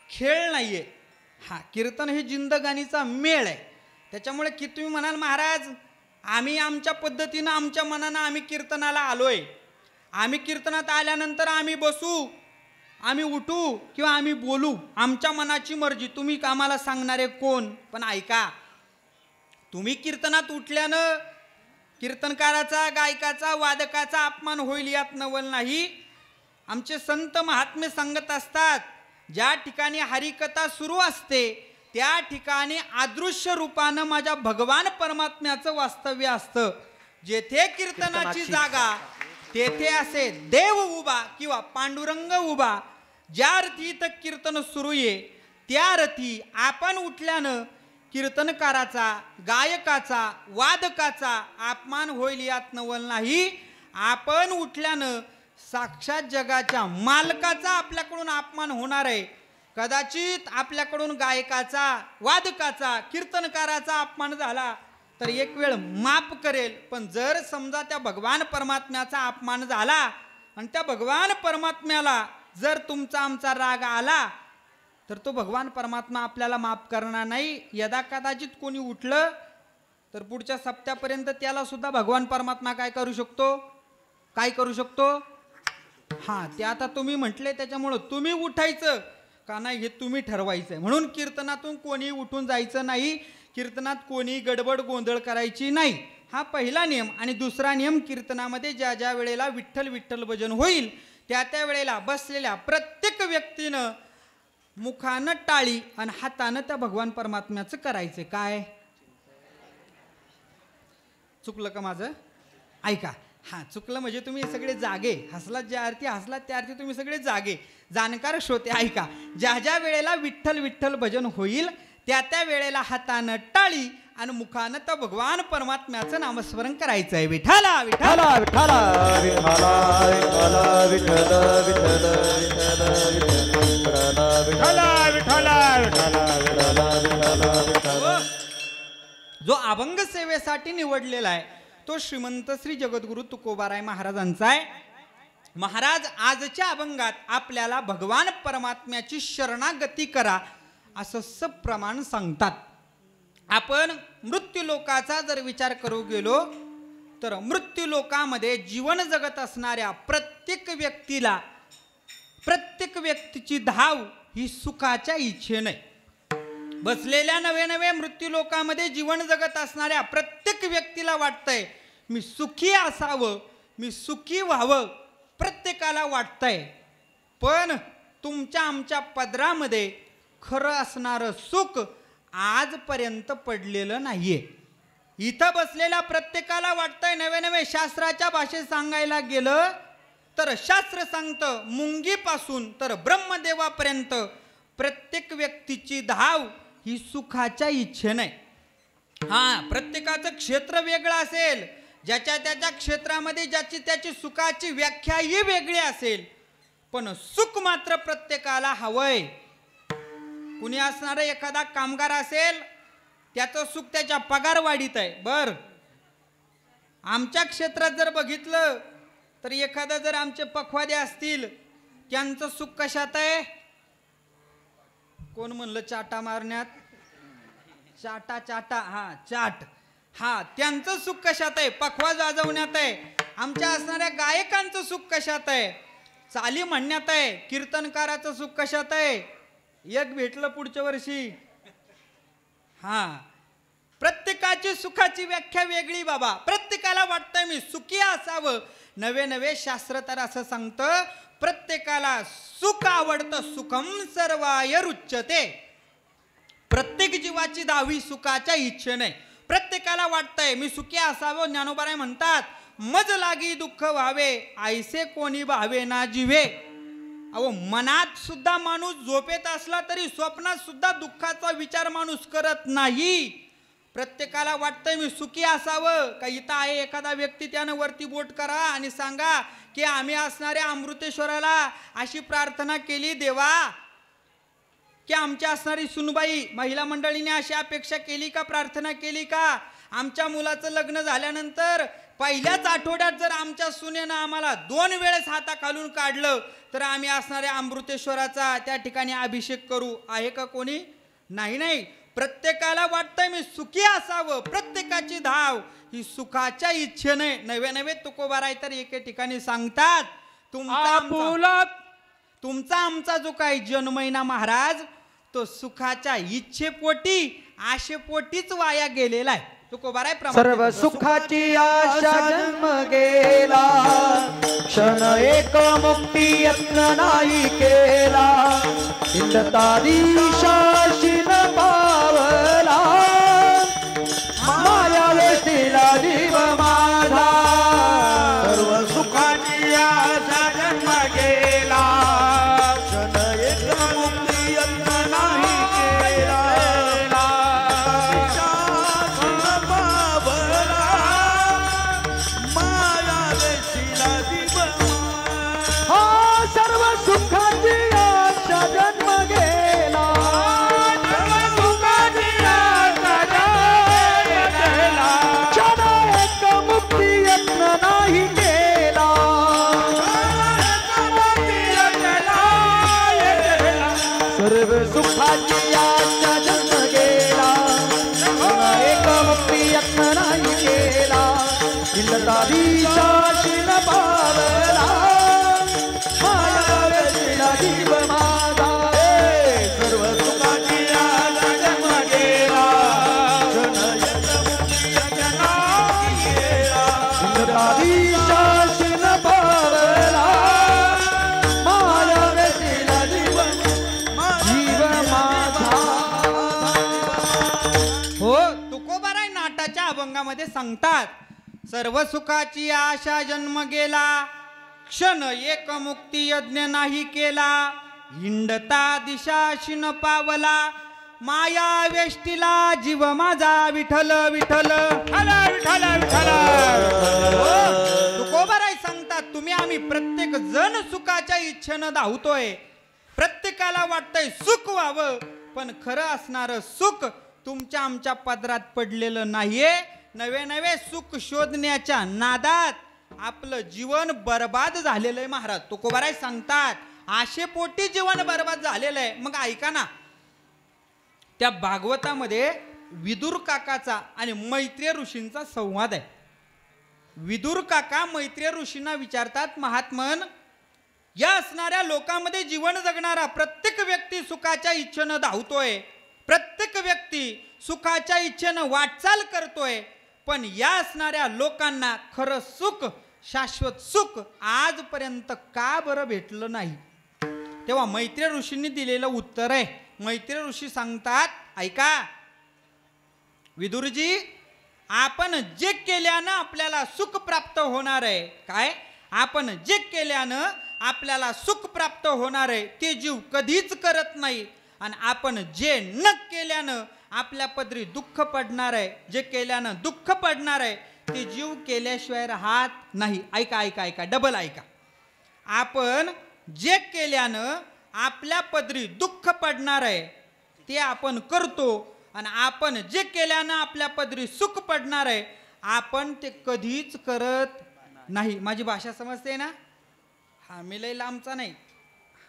S4: खेळ नाही आहे. हां, कीर्तन हे जिंदगानीचा मेळ आहे. त्याच्यामुळे की तुम्ही म्हणाल महाराज आम्ही आमच्या पद्धतीनं आमच्या मनानं आम्ही कीर्तनाला आलोय, आम्ही कीर्तनात आल्यानंतर आम्ही बसू, आम्ही उठू किंवा आम्ही बोलू, आमच्या मनाची मर्जी, तुम्ही आम्हाला सांगणारे कोण? पण ऐका, तुम्ही कीर्तनात उठल्यानं कीर्तनकाराचा, गायकाचा, वादकाचा अपमान होईल यात नवल नाही. आमचे संत महात्मे सांगत असतात, ज्या ठिकाणी हरिकथा सुरू असते त्या ठिकाणी अदृश्य रूपानं माझ्या भगवान परमात्म्याचं वास्तव्य असतं. जेथे कीर्तनाची जागा तेथे असे देव उभा किंवा पांडुरंग उभा. ज्या रथी इथं कीर्तन सुरू आहे त्या रथी आपण उठल्यानं कीर्तनकाराचा, गायकाचा, वादकाचा अपमान होईल यात नवल नाही. आपण उठल्यानं साक्षात जगाच्या मालकाचा आपल्याकडून अपमान होणार आहे. कदाचित आपल्याकडून गायकाचा, वादकाचा, कीर्तनकाराचा अपमान झाला तर एक वेळ माफ करेल, पण जर समजा त्या भगवान परमात्म्याचा अपमान झाला आणि त्या भगवान परमात्म्याला जर तुमचा आमचा राग आला तर तो भगवान परमात्मा आपल्याला माफ करणार नाही. यदा कदाचित कोणी उठलं तर पुढच्या सप्त्यापर्यंत त्याला सुद्धा भगवान परमात्मा काय करू शकतो? काय करू शकतो? हां, ते आता तुम्ही म्हटले त्याच्यामुळं तुम्ही उठायचं का नाही हे तुम्ही ठरवायचं आहे. म्हणून कीर्तनातून कोणी उठून जायचं नाही, कीर्तनात कोणी गडबड गोंधळ करायची नाही. हा पहिला नियम. आणि दुसरा नियम, कीर्तनामध्ये ज्या ज्या वेळेला विठ्ठल विठ्ठल भजन होईल त्या त्या वेळेला बसलेल्या प्रत्येक व्यक्तीनं मुखानं टाळी आणि हातानं त्या भगवान परमात्म्याचं करायचं. काय चुकलं का माझं? ऐका, हां, चुकलं म्हणजे तुम्ही सगळे जागे, हसलात ज्या अर्थी हसलात त्या अर्थी तुम्ही सगळे जागे जाणकार श्रोते. ऐका, ज्या ज्या वेळेला विठ्ठल विठ्ठल भजन होईल त्या त्या वेळेला हातानं टाळी आणि मुखानं तर भगवान परमात्म्याचं नामस्मरण करायचं आहे. विठ्ठला विठ्ठला
S2: विठ्ठला विठ्ठला विठ्ठला विठ्ठल
S4: जो अभंग सेवेसाठी निवडलेला आहे तो श्रीमंत श्री जगद्गुरु तुकोबाराय महाराजांचा आहे. महाराज आजच्या अभंगात आपल्याला भगवान परमात्म्याची शरणागती करा असं सप्रमाण सांगतात. आपण मृत्यू लोकाचा जर विचार करू गेलो तर मृत्यू लोकामध्ये जीवन जगत असणाऱ्या प्रत्येक व्यक्तीला, प्रत्येक व्यक्तीची धाव ही सुखाच्या इच्छेने. बसलेल्या नवे नवे मृत्यू लोकामध्ये जीवन जगत असणाऱ्या प्रत्येक व्यक्तीला वाटतंय मी सुखी असावं, मी सुखी व्हावं, प्रत्येकाला वाटतंय. पण तुमच्या आमच्या पदरामध्ये खरं असणारं सुख आजपर्यंत पडलेलं नाहीये. इथं बसलेल्या प्रत्येकाला वाटतंय, नवे नवे शास्त्राच्या भाषेत सांगायला गेलं तर शास्त्र सांगतं मुंगीपासून तर ब्रह्मदेवापर्यंत प्रत्येक व्यक्तीची धाव ही सुखाच्या इच्छेने. हां, प्रत्येकाचं क्षेत्र वेगळं असेल, ज्याच्या त्याच्या क्षेत्रामध्ये ज्याची त्याची सुखाची व्याख्याही वेगळी असेल, पण सुख मात्र प्रत्येकाला हवंय. कुणी असणारा एखादा कामगार असेल त्याचं सुख त्याच्या पगारवाढीत आहे. बर, आमच्या क्षेत्रात जर बघितलं तर एखादा जर आमचे पखवादे असतील त्यांचं सुख कशात आहे? कोण म्हणलं चाटा मारण्यात? चाटा चाटा, हा चाट, हा, त्यांचं सुख कशात आहे? पखवाज वाजवण्यात आहे. आमच्या असणाऱ्या गायकांचं सुख कशात आहे? चाली म्हणण्यात आहे. कीर्तनकाराचं सुख कशात आहे? एक भेटलं पुढच्या वर्षी. हा, प्रत्येकाची सुखाची व्याख्या वेगळी बाबा. प्रत्येकाला वाटतंय मी सुखी असावं. नवे नवे शास्त्र तर असं सांगतं प्रत्येकाला सुख आवडतं, सुखम सर्वाय रुच्यते. प्रत्येक जीवाची धावी सुखाच्या इच्छेने. प्रत्येकाला वाटतंय मी सुखी असावं. ज्ञानोबाराय म्हणतात मज लागी दुःख व्हावे ऐसे कोणी भावे ना जीवे. अहो, मनात सुद्धा माणूस झोपेत असला तरी स्वप्नात सुद्धा दुःखाचा विचार माणूस करत नाही. प्रत्येकाला वाटतंय मी सुखी असावं. का इथं आहे एखादा व्यक्ती त्यानं वरती बोट करा आणि सांगा की आम्ही असणाऱ्या अमृतेश्वराला अशी प्रार्थना केली देवा की आमच्या असणारी सुनबाई महिला मंडळीने अशी अपेक्षा केली का, प्रार्थना केली का, आमच्या मुलाचं लग्न झाल्यानंतर पहिल्याच आठवड्यात जर आमच्या सुनेनं आम्हाला 2 वेळेस हाताखालून काढलं तर आम्ही असणाऱ्या अमृतेश्वराचा त्या ठिकाणी अभिषेक करू. आहे का कोणी? नाही. नाही. प्रत्येकाला वाटतंय मी सुखी असावं, प्रत्येकाची धाव ही सुखाच्या इच्छेने. नव्हे नव्हे तुकोबाराय तर एके ठिकाणी सांगतात तुमचा आमचा जो काही जन्म आहे ना महाराज, तो सुखाच्या इच्छेपोटी आशेपोटीच वाया गेलेला आहे. तुकोबाराय
S3: सर्व सुखाची आशा जन्म गेला, क्षण एक मुक्ती यत्न नाही केला, इंदतादीशाशीन पावला, माया वेशीला जीव माझा.
S2: सर्व सुखाची आशा जन्म गेला, क्षण एक मुक्ती यत्न नाही केला,
S3: सर्व सुखाची आशा जन्म गेला, क्षण एक मुक्ती यत्न नाही केला, सर्व सुखाची आशा जन्म गेला, क्षण एक मुक्ती यत्न नाही केला, इंद्रतादीशाशीन पावला, जीव माझा.
S2: सर्व सुखाची आशा जन्म गेला,
S3: इंद्रतादीशाशीन पावला, माया वेशीला जीव माझा.
S4: हो तुकोबाराय नाटाच्या अभंगामध्ये सांगतात सर्व सुखाची आशा जन्म गेला, क्षण एक मुक्ती यज्ञ नाही केला, हिंडता दिशाशीन पावला, माया वेष्टीला जीव माझा. विठ्ठल विठ्ठल विठ्ठल विठ्ठल. तुकोबाराय सांगतात तुम्ही आम्ही प्रत्येक जण सुखाच्या इच्छेनं धावतोय, प्रत्येकाला वाटतंय सुख व्हावं, पण खरं असणारं सुख तुमच्या आमच्या पदरात पडलेलं नाहीये. नवे नवे सुख शोधण्याच्या नादात आपलं जीवन बर्बाद झालेलं आहे महाराज. तुकोबाराय सांगतात आशेपोटी जीवन बर्बाद झालेलं आहे. मग ऐका ना, त्या भागवतामध्ये विदुर काकाचा आणि मैत्रेय ऋषींचा संवाद आहे. विदुर काका मैत्रेय ऋषींना विचारतात, महात्मन या असणाऱ्या लोकांमध्ये जीवन जगणारा प्रत्येक व्यक्ती सुखाच्या इच्छेनं धावतोय, प्रत्येक व्यक्ती सुखाच्या इच्छेनं वाटचाल करतोय, पण या असणाऱ्या लोकांना खरं सुख, शाश्वत सुख आजपर्यंत का बरं भेटलं नाही. तेव्हा मैत्रेय ऋषींनी दिलेलं उत्तर आहे. मैत्रेय ऋषी सांगतात, ऐका विदुरजी, आपण जे केल्यानं आपल्याला सुख प्राप्त होणार आहे, काय आपण जे केल्यानं आपल्याला सुख प्राप्त होणार आहे ते जीव कधीच करत नाही, आणि आपण जे न केल्यानं आपल्या पदरी दुःख पडणार आहे, जे केल्यानं दुःख पडणार आहे ते जीव केल्याशिवाय राहत नाही. ऐका ऐका ऐका, डबल ऐका. आपण जे केल्यानं आपल्या पदरी दुःख पडणार आहे ते आपण करतो, आणि आपण जे केल्यानं आपल्या पदरी सुख पडणार आहे आपण ते कधीच करत नाही. माझी भाषा समजते ना? हा मी लय लांबचा नाही,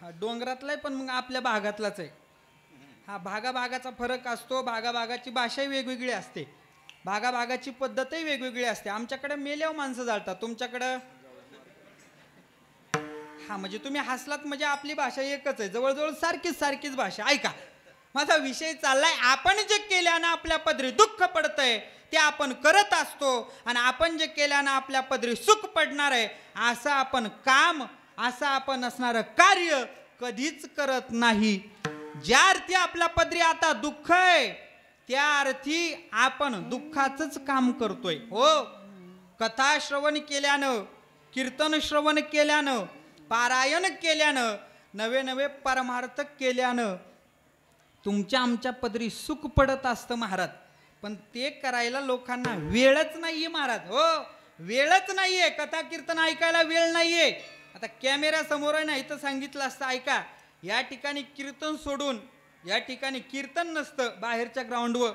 S4: हा डोंगरातला आहे, पण मग आपल्या भागातलाच आहे. हा भागाभागाचा फरक असतो, भागाभागाची भाषाही वेगवेगळी असते, भागाभागाची पद्धतही वेगवेगळी असते. आमच्याकडे मेल्यावर माणसं जाळतात, तुमच्याकडं हा म्हणजे तुम्ही हसलात म्हणजे आपली भाषा एकच आहे, जवळजवळ सारखीच भाषा. ऐका, माझा विषय चाललाय, आपण जे केल्यानं आपल्या पदरी दुःख पडतंय ते आपण करत असतो, आणि आपण जे केल्यानं आपल्या पदरी सुख पडणार आहे असं आपण काम, असं आपण असणारं कार्य कधीच करत नाही. ज्या अर्थी आपल्या पदरी आता दुःख आहे त्या अर्थी आपण दुःखाचंच काम करतोय. हो, कथा श्रवण केल्यानं, कीर्तन श्रवण केल्यानं, पारायण केल्यानं, नवे नवे परमार्थ केल्यानं तुमच्या आमच्या पदरी सुख पडत असतं महाराज, पण ते करायला लोकांना वेळच नाहीये महाराज. हो, वेळच नाहीये, कथा कीर्तन ऐकायला वेळ नाहीये. आता कॅमेरा समोर आहे ना, इथं सांगितलं असतं, ऐका या ठिकाणी कीर्तन सोडून, या ठिकाणी कीर्तन नसतं बाहेरच्या ग्राउंडवर,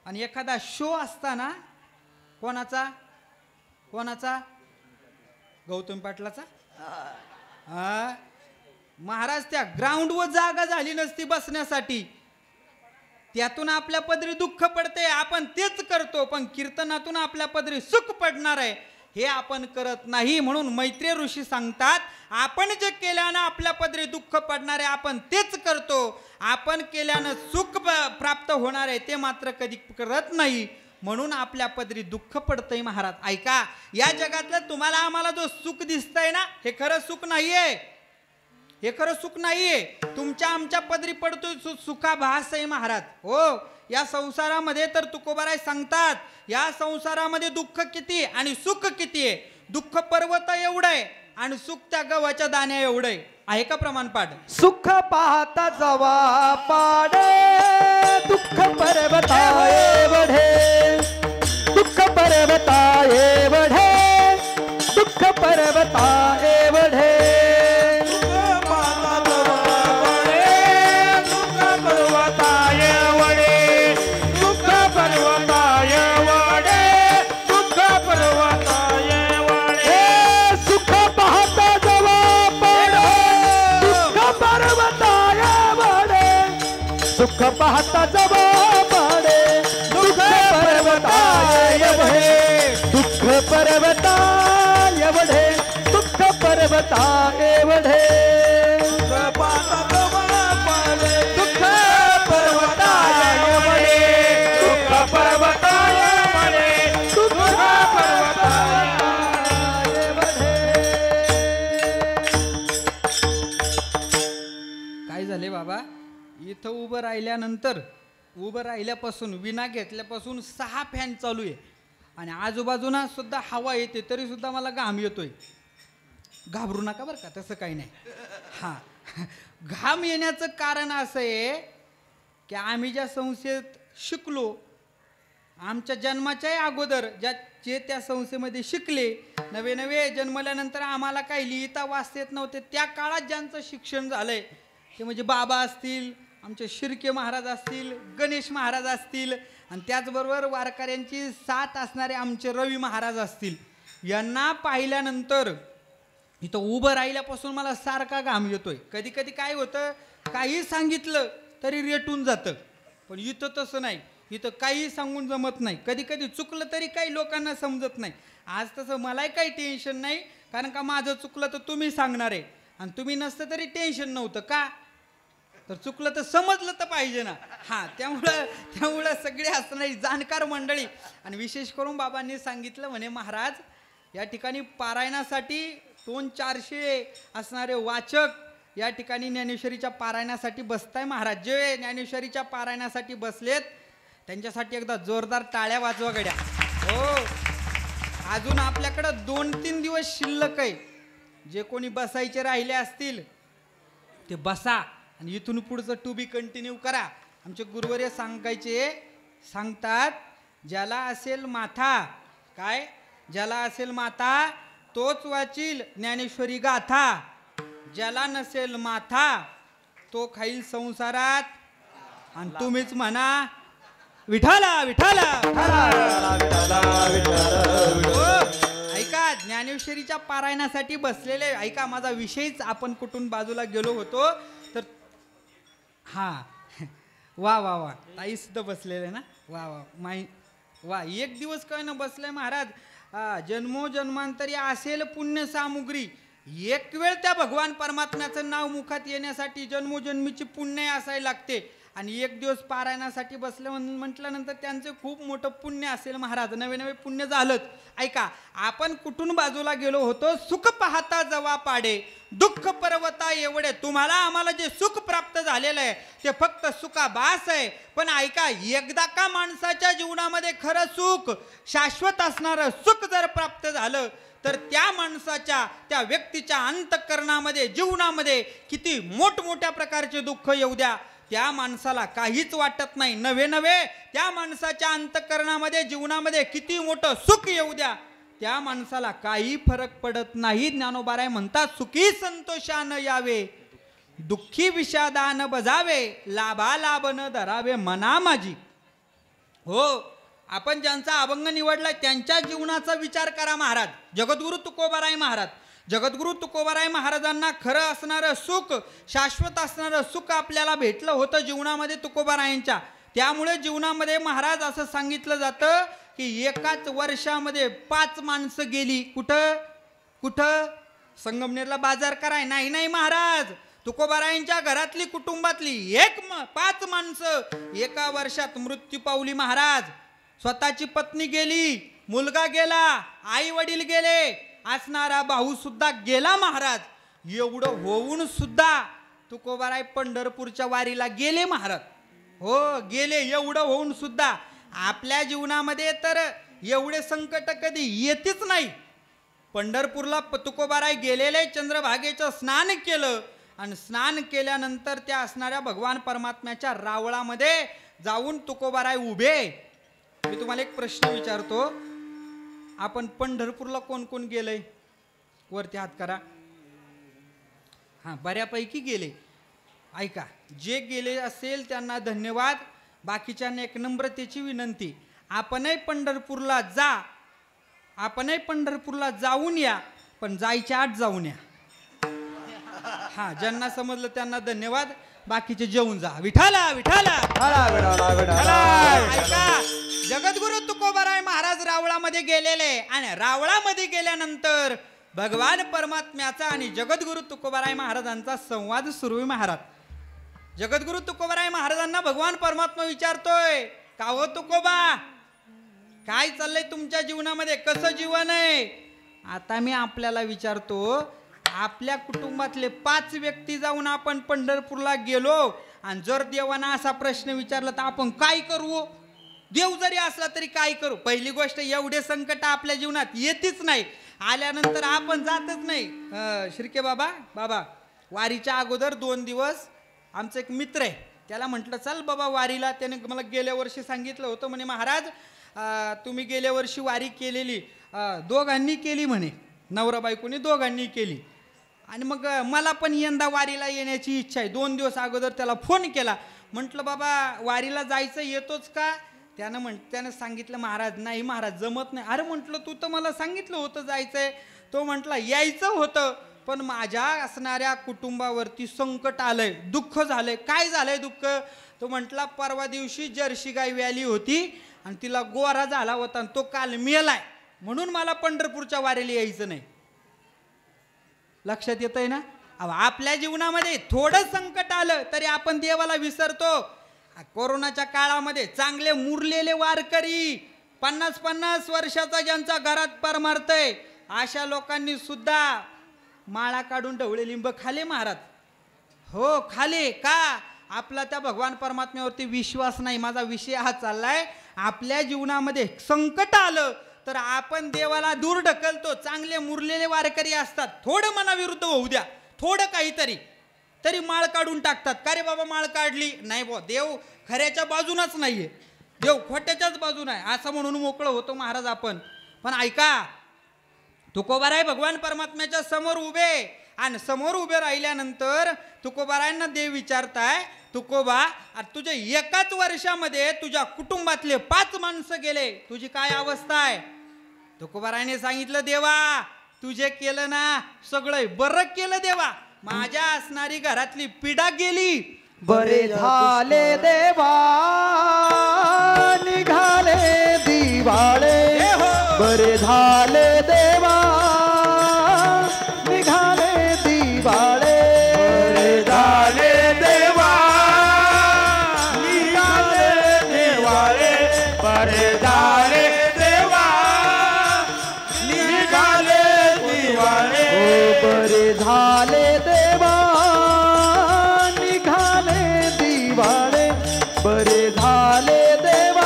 S4: आणि एखादा शो असताना कोणाचा गौतम पाटलाचा, हा महाराज त्या ग्राउंडवर जागा झाली नसती बसण्यासाठी, त्यातून आपल्या पदरी दुःख पडते, आपण तेच करतो. पण कीर्तनातून आपल्या पदरी सुख पडणार आहे हे आपण करत नाही. म्हणून मैत्रेय ऋषी सांगतात, आपण जे केल्यानं आपल्या पदरी दुःख पडणार आहे आपण तेच करतो, आपण केल्यानं सुख प्राप्त होणार आहे ते मात्र कधी करत नाही. म्हणून आपल्या पदरी दुःख पडतंय महाराज. ऐका, या जगातलं तुम्हाला आम्हाला जो सुख दिसतंय ना, हे खरं सुख नाहीये, हे खरं सुख नाहीये. तुमच्या आमच्या पदरी पडतोय सुखाभास आहे महाराज. हो, या संसारामध्ये तर तुकोबाराय सांगतात, या संसारामध्ये दुःख किती आणि सुख किती आहे. दुःख पर्वत एवढं आहे आणि सुख त्या गव्हाच्या दाण्या एवढं आहे का प्रमाण पाठ.
S3: सुख पाहता जवा पाडे दुःख पर्वता एवढे, दुःख पर्वता एवढे, दुःख पर्वता एवढे. दुःख पाहता जवा पाडे दुःख पर्वता एवढे, दुःख पर्वता एवढे, दुःख पर्वता एवढे. दुःख पाहता जवा पाडे दुःख पर्वता एवढे, दुःख पर्वता एवढे, दुःख पर्वता एवढे.
S4: काय झाले बाबा, इथं उभं राहिल्यानंतर, उभं राहिल्यापासून विना घेतल्यापासून 6 फॅन चालू आहे आणि आजूबाजूना सुद्धा हवा येते तरी सुद्धा मला घाम येतोय. घाबरू नका बरं का, तसं काही नाही. हां, घाम येण्याचं कारण असं आहे की आम्ही ज्या संस्थेत शिकलो, आमच्या जन्माच्याही अगोदर जे त्या संस्थेमध्ये शिकले, नवे नवे जन्मल्यानंतर आम्हाला काही लिहिता वाचता येत नव्हते, त्या काळात ज्यांचं शिक्षण झालंय ते म्हणजे बाबा असतील, आमचे शिर्के महाराज असतील, गणेश महाराज असतील आणि त्याचबरोबर वारकऱ्यांची साथ असणारे आमचे रवी महाराज असतील. यांना पाहिल्यानंतर इथं उभं राहिल्यापासून मला सारखा घाम येतोय. कधी कधी काय होतं, काही सांगितलं तरी रेटून जातं, पण इथं तसं नाही. इथं काही सांगून जमत नाही. कधी कधी चुकलं तरी काही लोकांना समजत नाही. आज तसं मलाही काही टेन्शन नाही, कारण का माझं चुकलं तर तुम्ही सांगणार आहे आणि तुम्ही नसतं तरी टेन्शन नव्हतं. का तर चुकलं तर समजलं तर पाहिजे ना. हां, त्यामुळं सगळे असणारी जाणकार मंडळी आणि विशेष करून बाबांनी सांगितलं म्हणे, महाराज या ठिकाणी पारायणासाठी 200-400 असणारे वाचक या ठिकाणी ज्ञानेश्वरीच्या पारायणासाठी बसताय. महाराज जे ज्ञानेश्वरीच्या पारायणासाठी बसलेत त्यांच्यासाठी एकदा जोरदार टाळ्या वाजवा गड्या. हो, अजून आपल्याकडं 2-3 दिवस शिल्लक आहे. जे कोणी बसायचे राहिले असतील ते बसा आणि इथून पुढचं टू बी कंटिन्यू करा. आमचे गुरुवर्य सांगतात, ज्याला असेल माथा, काय ज्याला असेल माथा तोच वाचील ज्ञानेश्वरी गाथा, ज्याला नसेल माथा तो खाईल संसारात. आणि तुम्हीच म्हणा विठाला विठाला. ऐका, ज्ञानेश्वरीच्या पारायणासाठी बसलेले, ऐका माझा विषयच, आपण कुठून बाजूला गेलो होतो तर हां, वा वा वा, ताई सुद्धा बसलेले ना, वा वा माई वा, एक दिवस काय ना बसलाय महाराज. जन्मोजन्मांतरी असेल पुण्य सामुग्री, एक वेळ त्या भगवान परमात्म्याचं नाव मुखात येण्यासाठी जन्मोजन्मीची पुण्य असायला लागते. आणि एक दिवस पारायणासाठी बसले म्हटल्यानंतर त्यांचे खूप मोठं पुण्य असेल महाराज, नवे नवे पुण्य झालंच. ऐका, आपण कुठून बाजूला गेलो होतो, सुख पाहता जवा पाडे दुःख पर्वता एवढे. तुम्हाला आम्हाला जे सुख प्राप्त झालेलं आहे ते फक्त सुखाभास आहे. पण ऐका, एकदा का माणसाच्या जीवनामध्ये खरं सुख, शाश्वत असणारं सुख जर प्राप्त झालं तर त्या माणसाच्या, त्या व्यक्तीच्या अंतःकरणामध्ये, जीवनामध्ये किती मोठमोठ्या प्रकारचे दुःख येऊ द्या, त्या माणसाला काहीच वाटत नाही. नवे नवे त्या माणसाच्या अंतःकरणामध्ये, जीवनामध्ये किती मोठं सुख येऊ द्या, त्या माणसाला काही फरक पडत नाही. ज्ञानोबाराय म्हणतात, सुखी संतोषानं यावे, दुःखी विषादान बजावे, लाभा लाभ न धरावे मना माझी. हो, आपण ज्यांचा अभंग निवडलाय त्यांच्या जीवनाचा विचार करा महाराज. जगद्गुरु तुकोबाराय महाराज, जगद्गुरु तुकोबाराय महाराजांना खरं असणारं सुख, शाश्वत असणारं सुख आपल्याला भेटलं होतं जीवनामध्ये तुकोबारायांच्या. त्यामुळे जीवनामध्ये महाराज असं सांगितलं जातं की एकाच वर्षामध्ये 5 माणसं गेली. कुठं कुठं? संगमनेरला बाजार कराय नाही. नाही महाराज, तुकोबारायांच्या घरातली कुटुंबातली 5 माणसं एका वर्षात मृत्यू पावली महाराज. स्वतःची पत्नी गेली, मुलगा गेला, आई वडील गेले, असणारा भाऊ सुद्धा गेला महाराज. एवढं होऊन सुद्धा तुकोबाराय पंढरपूरच्या वारीला गेले महाराज. हो गेले. एवढं होऊन सुद्धा आपल्या जीवनामध्ये तर एवढे संकट कधी येतेच नाही. पंढरपूरला तुकोबाराय गेलेले, चंद्रभागेचं स्नान केलं आणि स्नान केल्यानंतर त्या असणाऱ्या भगवान परमात्म्याच्या रावळामध्ये जाऊन तुकोबाराय उभे. मी तुम्हाला एक प्रश्न विचारतो, आपण पंढरपूरला कोण कोण गेलंय? वरती हात करा. हां, बऱ्यापैकी गेले. ऐका, जे गेले असेल त्यांना धन्यवाद. बाकीच्यांना एक नम्रतेची विनंती, आपणही पंढरपूरला जा, आपणही पंढरपूरला जाऊन या, पण जायच्या आत जाऊन या. हा, ज्यांना समजलं त्यांना धन्यवाद. बाकीचे जेवून जा. विठाला विठाला. ऐका, जगद्गुरु तुकोबाराय महाराज रावळामध्ये गेलेले आणि रावळामध्ये गेल्यानंतर भगवान परमात्म्याचा आणि जगद्गुरु तुकोबाराय महाराजांचा संवाद सुरू आहे महाराज. जगद्गुरु तुकोबाराय महाराजांना भगवान परमात्मा विचारतोय, का हो तुकोबा, काय चाललंय तुमच्या जीवनामध्ये, कसं जीवन आहे? आता मी आपल्याला विचारतो, आपल्या कुटुंबातले 5 व्यक्ती जाऊन आपण पंढरपूरला गेलो आणि जर देवाना असा प्रश्न विचारला तर आपण काय करू? देव जरी असला तरी काय करू? पहिली गोष्ट, एवढे संकट आपल्या जीवनात येतीच नाही. आल्यानंतर आपण जातच नाही. शिर्के बाबा वारीच्या अगोदर 2 दिवस आमचा एक मित्र आहे, त्याला म्हटलं चल बाबा वारीला. त्याने मला गेल्या वर्षी सांगितलं होतं, म्हणे महाराज तुम्ही गेल्या वर्षी वारी केलेली, दोघांनी केली म्हणे, नवरा बायकोनी दोघांनी केली. आणि मग मला पण यंदा वारीला येण्याची इच्छा आहे. 2 दिवस अगोदर त्याला फोन केला, म्हटलं बाबा वारीला जायचं, येतोच का? त्यानं सांगितलं महाराज नाही महाराज जमत नाही. अरे म्हटलं तू तर मला सांगितलं होतं जायचंय. तो म्हटला यायचं होतं, पण माझ्या असणाऱ्या कुटुंबावरती संकट आलंय, दुःख झालंय. काय झालंय दुःख? तो म्हटला परवा दिवशी जर्सी गाय व्याली होती आणि तिला गोरा झाला होता आणि तो काल मेलाय, म्हणून मला पंढरपूरच्या वारीला यायचं नाही. लक्षात येतंय ना? आपल्या जीवनामध्ये थोडं संकट आलं तरी आपण देवाला विसरतो. कोरोनाच्या काळामध्ये चांगले मुरलेले वारकरी, 50-50 वर्षाचा ज्यांचा घरात पार मारतय, अशा लोकांनी सुद्धा माळा काढून ढवळे लिंब खाले महाराज. हो खाले. का? आपला त्या भगवान परमात्म्यावरती विश्वास नाही. माझा विषय हा चाललाय, आपल्या जीवनामध्ये संकट आलं तर आपण देवाला दूर ढकलतो. चांगले मुरलेले वारकरी असतात, थोडं मनाविरुद्ध होऊ द्या, थोडं काहीतरी, तरी माळ काढून टाकतात. का रे बाबा माळ काढली? नाही बो, देव खऱ्याच्या बाजूनच नाहीये, देव खोट्याच्याच बाजून आहे, असं म्हणून मोकळं होतो महाराज आपण. पण ऐका, तुकोबाराय भगवान परमात्म्याच्या समोर उभे, आणि समोर उभे राहिल्यानंतर तुकोबारायांना देव विचारताय, तुकोबा तुझ्या एकाच वर्षामध्ये तुझ्या कुटुंबातले 5 माणसं गेले, तुझी काय अवस्था आहे? तुकोबारायाने सांगितलं, देवा तुझे केलं ना सगळं बरं केलं देवा, माझ्या असणारी घरातली पिढा गेली.
S3: बरे झाले देवा निघाले दिवाळे, बरे झाले देवा निघाले दिवाळे,
S2: बरे झाले देवा निघाले दिवाळे, बरे झाले देवा निघाले दिवाळे,
S3: बरे झाले देवा निघाले दिवाळे, बरे झाले देवा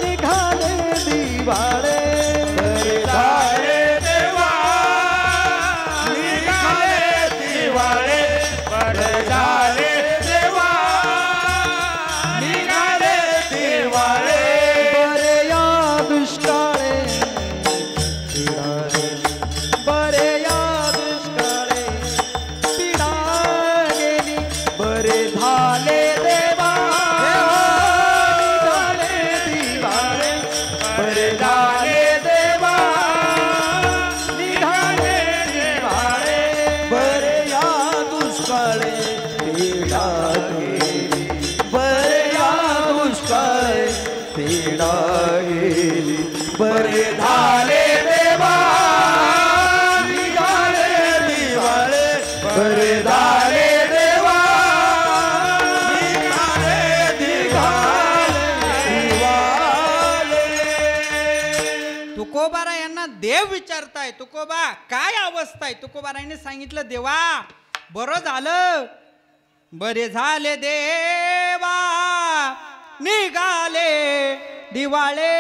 S3: निघाले दिवाळे,
S2: बरे झाले देवा निघाले दिवाळे, बरे झाले देवा निघाले दिवाळे,
S3: बरे या दुष्काळे बरे या दुष्काळे
S2: झाले देवा निघाले दिवाळे बरे झाले देवा निघाले दिवाळे.
S4: तुकोबाराय यांना देव विचारताय, तुकोबा काय अवस्था आहे? तुकोबारायने सांगितलं, देवा बरं झालं, बरे झाले देवा निघाले दिवाळे,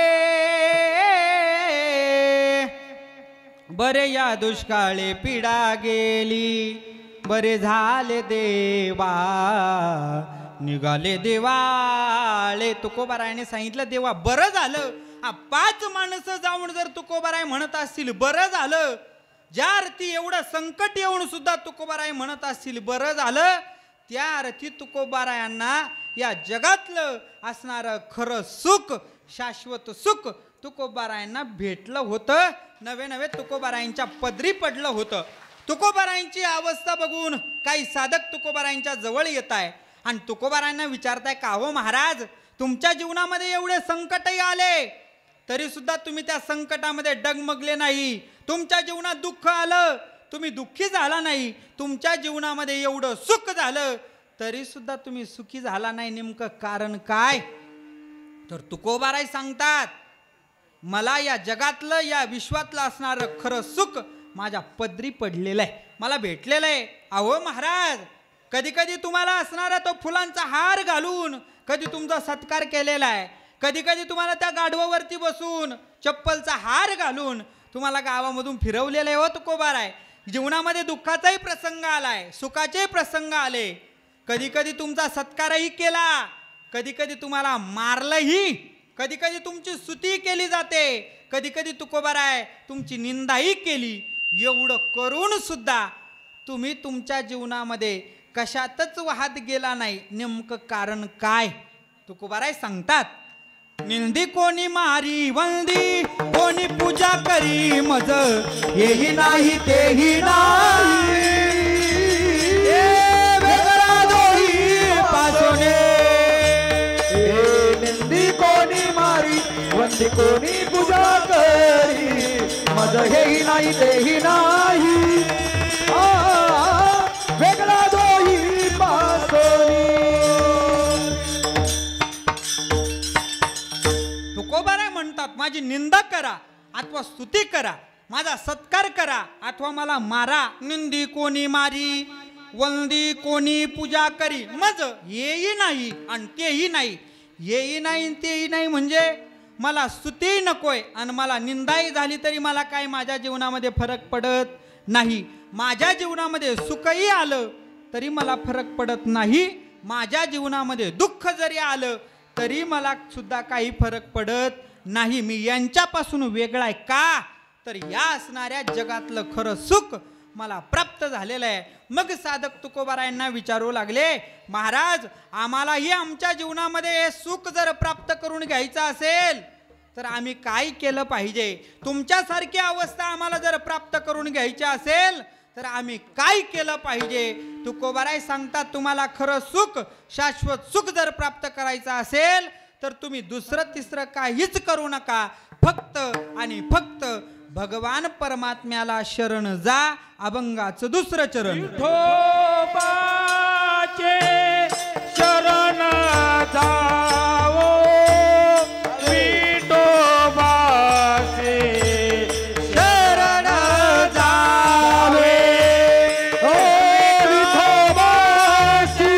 S4: बरे या दुष्काळे पीडा गेली, बरे झाले देवा निघाले दिवाळे. तुकोबारायने सांगितलं, देवा बरं झालं. 5 माणसं जाऊन जर तुकोबाराय म्हणत असतील बरं झालं, ज्या अर्थी एवढं संकट येऊन सुद्धा तुकोबाराय म्हणत असतील बरं झालं, त्या अर्थी तुकोबारायांना या जगातलं असणारं खरं सुख, शाश्वत सुख तुकोबारायांना भेटलं होतं. नवे नवे तुकोबारायांच्या पदरी पडलं होतं. तुकोबारायांची अवस्था बघून काही साधक तुकोबारायांच्या जवळ येत आहे आणि तुकोबारायांना विचारताय, का हो महाराज, तुमच्या जीवनामध्ये एवढे संकटही आले तरी सुद्धा तुम्ही त्या संकटामध्ये डगमगले नाही. तुमच्या जीवनात दुःख आलं, तुम्ही दुःखी झाला नाही. तुमच्या जीवनामध्ये एवढं सुख झालं तरी सुद्धा तुम्ही सुखी झाला नाही. नेमकं कारण काय? तर तुकोबाराय सांगतात, मला या जगातलं, या विश्वातलं असणारं खरं सुख माझ्या पदरी पडलेलं आहे, मला भेटलेलं आहे. अहो महाराज, कधी कधी तुम्हाला असणारा तो फुलांचा हार घालून कधी तुमचा सत्कार केलेला आहे, कधी कधी तुम्हाला त्या गाढवावरती बसून चप्पलचा हार घालून तुम्हाला गावामधून फिरवलेलं आहे. हो तुकोबाराय, जीवनामध्ये दुःखाचाही प्रसंग आलाय, सुखाचेही प्रसंग आले, कधी कधी तुमचा सत्कारही केला, कधी कधी तुम्हाला मारलंही, कधी कधी तुमची स्तुती केली जाते, कधी कधी तुकोबाराय तुमची निंदाही केली. एवढं करून सुद्धा तुम्ही तुमच्या जीवनामध्ये कशातच वाहत गेला नाही. नेमकं कारण काय? तुकोबाराय सांगतात, निंदी कोणी मारी वंदी, कोणी पूजा करी मज, हेही नाही तेही नाही, वेगळा दोही पासोने.
S2: निंदी कोणी मारी वंदी कोणी पूजा करी, मज हेही नाही तेही नाही, वेगळा दोही पासोनी.
S4: तुकोबाराय म्हणतात, माझी निंदा करा अथवा स्तुती करा, माझा सत्कार करा अथवा मला मारा, निंदी कोणी मारी वंदी कोणी पूजा करी मज हेही नाही आणि तेही नाही. हेही नाही आणि तेही नाही म्हणजे मला स्तुती नकोय आणि मला निंदाही झाली तरी मला काय माझ्या जीवनामध्ये फरक पडत नाही. माझ्या जीवनामध्ये सुखही आलं तरी मला फरक पडत नाही. माझ्या जीवनामध्ये दुःख जरी आलं तरी मला सुद्धा काही फरक पडत नाही. मी यांच्यापासून वेगळा आहे का? तर या असणाऱ्या जगातलं खरं सुख मला प्राप्त झालेलं आहे. मग साधक तुकोबारायांना विचारू लागले, महाराज, आम्हालाही आमच्या जीवनामध्ये हे सुख जर प्राप्त करून घ्यायचं असेल तर आम्ही काय केलं पाहिजे? तुमच्यासारखी अवस्था आम्हाला जर प्राप्त करून घ्यायची असेल तर आम्ही काय केलं पाहिजे? तुकोबाराय सांगतात, तुम्हाला खरं सुख, शाश्वत सुख जर प्राप्त करायचं असेल तर तुम्ही दुसरं तिसरं काहीच करू नका. फक्त आणि फक्त भगवान परमात्म्याला शरण जा. अभंगाचं दुसरं चरण.
S2: विठोबाचे शरण जावो, विठोबाचे शरण जावे, ओ विठोबाची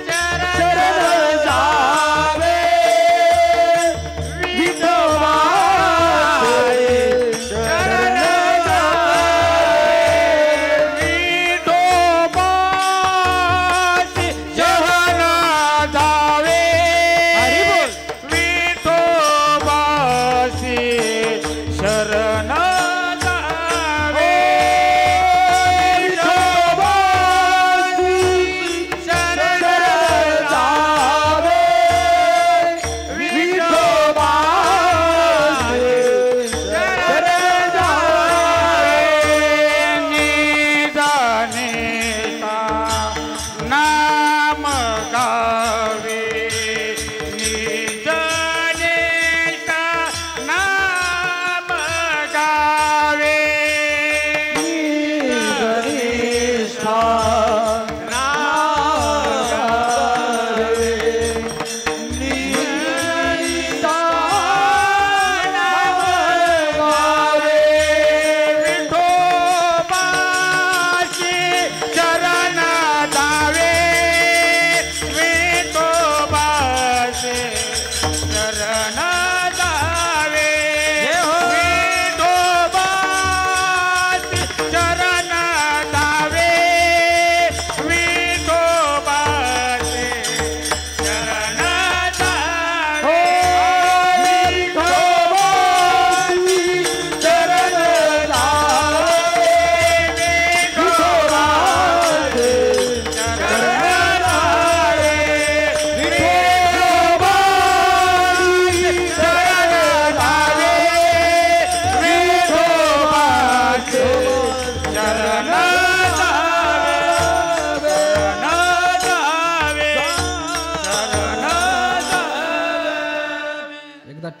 S2: शरण जावे, विठोबाचे शरण जावे, विठोबाचे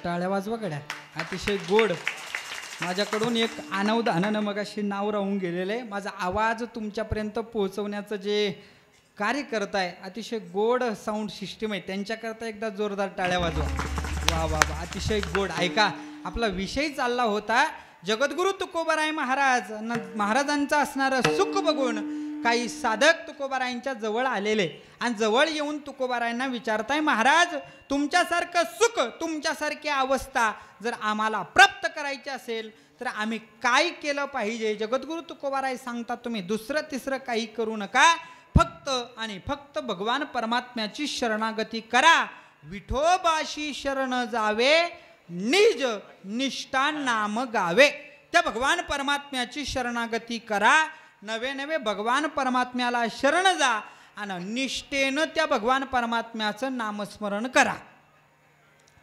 S4: टाळ्या वाजवा गड्या. अतिशय गोड. माझ्याकडून एक अनावधानानं मगाशी नाव राहून गेलेलं आहे. माझा आवाज तुमच्यापर्यंत पोहोचवण्याचं जे कार्य करत आहे, अतिशय गोड साऊंड सिस्टीम आहे, त्यांच्याकरता एकदा जोरदार टाळ्या वाजवा. वा वा वा, अतिशय गोड. ऐका, आपला विषय चालला होता जगद्गुरु तुकोबाराय महाराज. महाराजांचं असणारं सुख बघून काही साधक तुकोबारायांच्या जवळ आलेले आणि जवळ येऊन तुकोबारायांना विचारताय, महाराज तुमच्यासारखं सुख, तुमच्यासारखी अवस्था जर आम्हाला प्राप्त करायची असेल तर आम्ही काय केलं पाहिजे? जगद्गुरु तुकोबाराय सांगतात, तुम्ही दुसरं तिसरं काही करू नका, फक्त आणि फक्त भगवान परमात्म्याची शरणागती करा. विठोबाशी शरण जावे, निज निष्ठा नाम गावे. त्या भगवान परमात्म्याची शरणागती करा, नवे नवे भगवान परमात्म्याला शरण जा आणि निष्ठेनं त्या भगवान परमात्म्याचं नामस्मरण करा.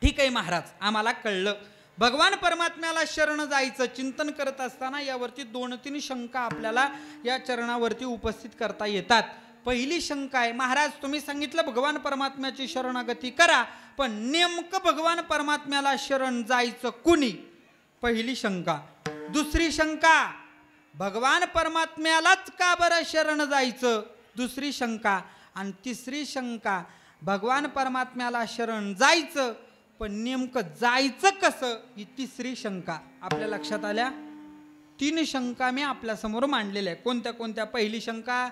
S4: ठीक आहे महाराज, आम्हाला कळलं. भगवान परमात्म्याला शरण जायचं चिंतन करत असताना यावरती 2-3 शंका आपल्याला या चरणावरती उपस्थित करता येतात. पहिली शंका आहे, महाराज तुम्ही सांगितलं भगवान परमात्म्याची शरणागती करा, पण नेमकं भगवान परमात्म्याला शरण जायचं कुणी? पहिली शंका. दुसरी शंका, भगवान परमात्म्यालाच का बरं शरण जायचं? दुसरी शंका. आणि तिसरी शंका, भगवान परमात्म्याला शरण जायचं पण नेमकं जायचं कसं? ही तिसरी शंका. आपल्या लक्षात आल्या? 3 शंका मी आपल्यासमोर मांडलेल्या आहे. कोणत्या कोणत्या? पहिली शंका,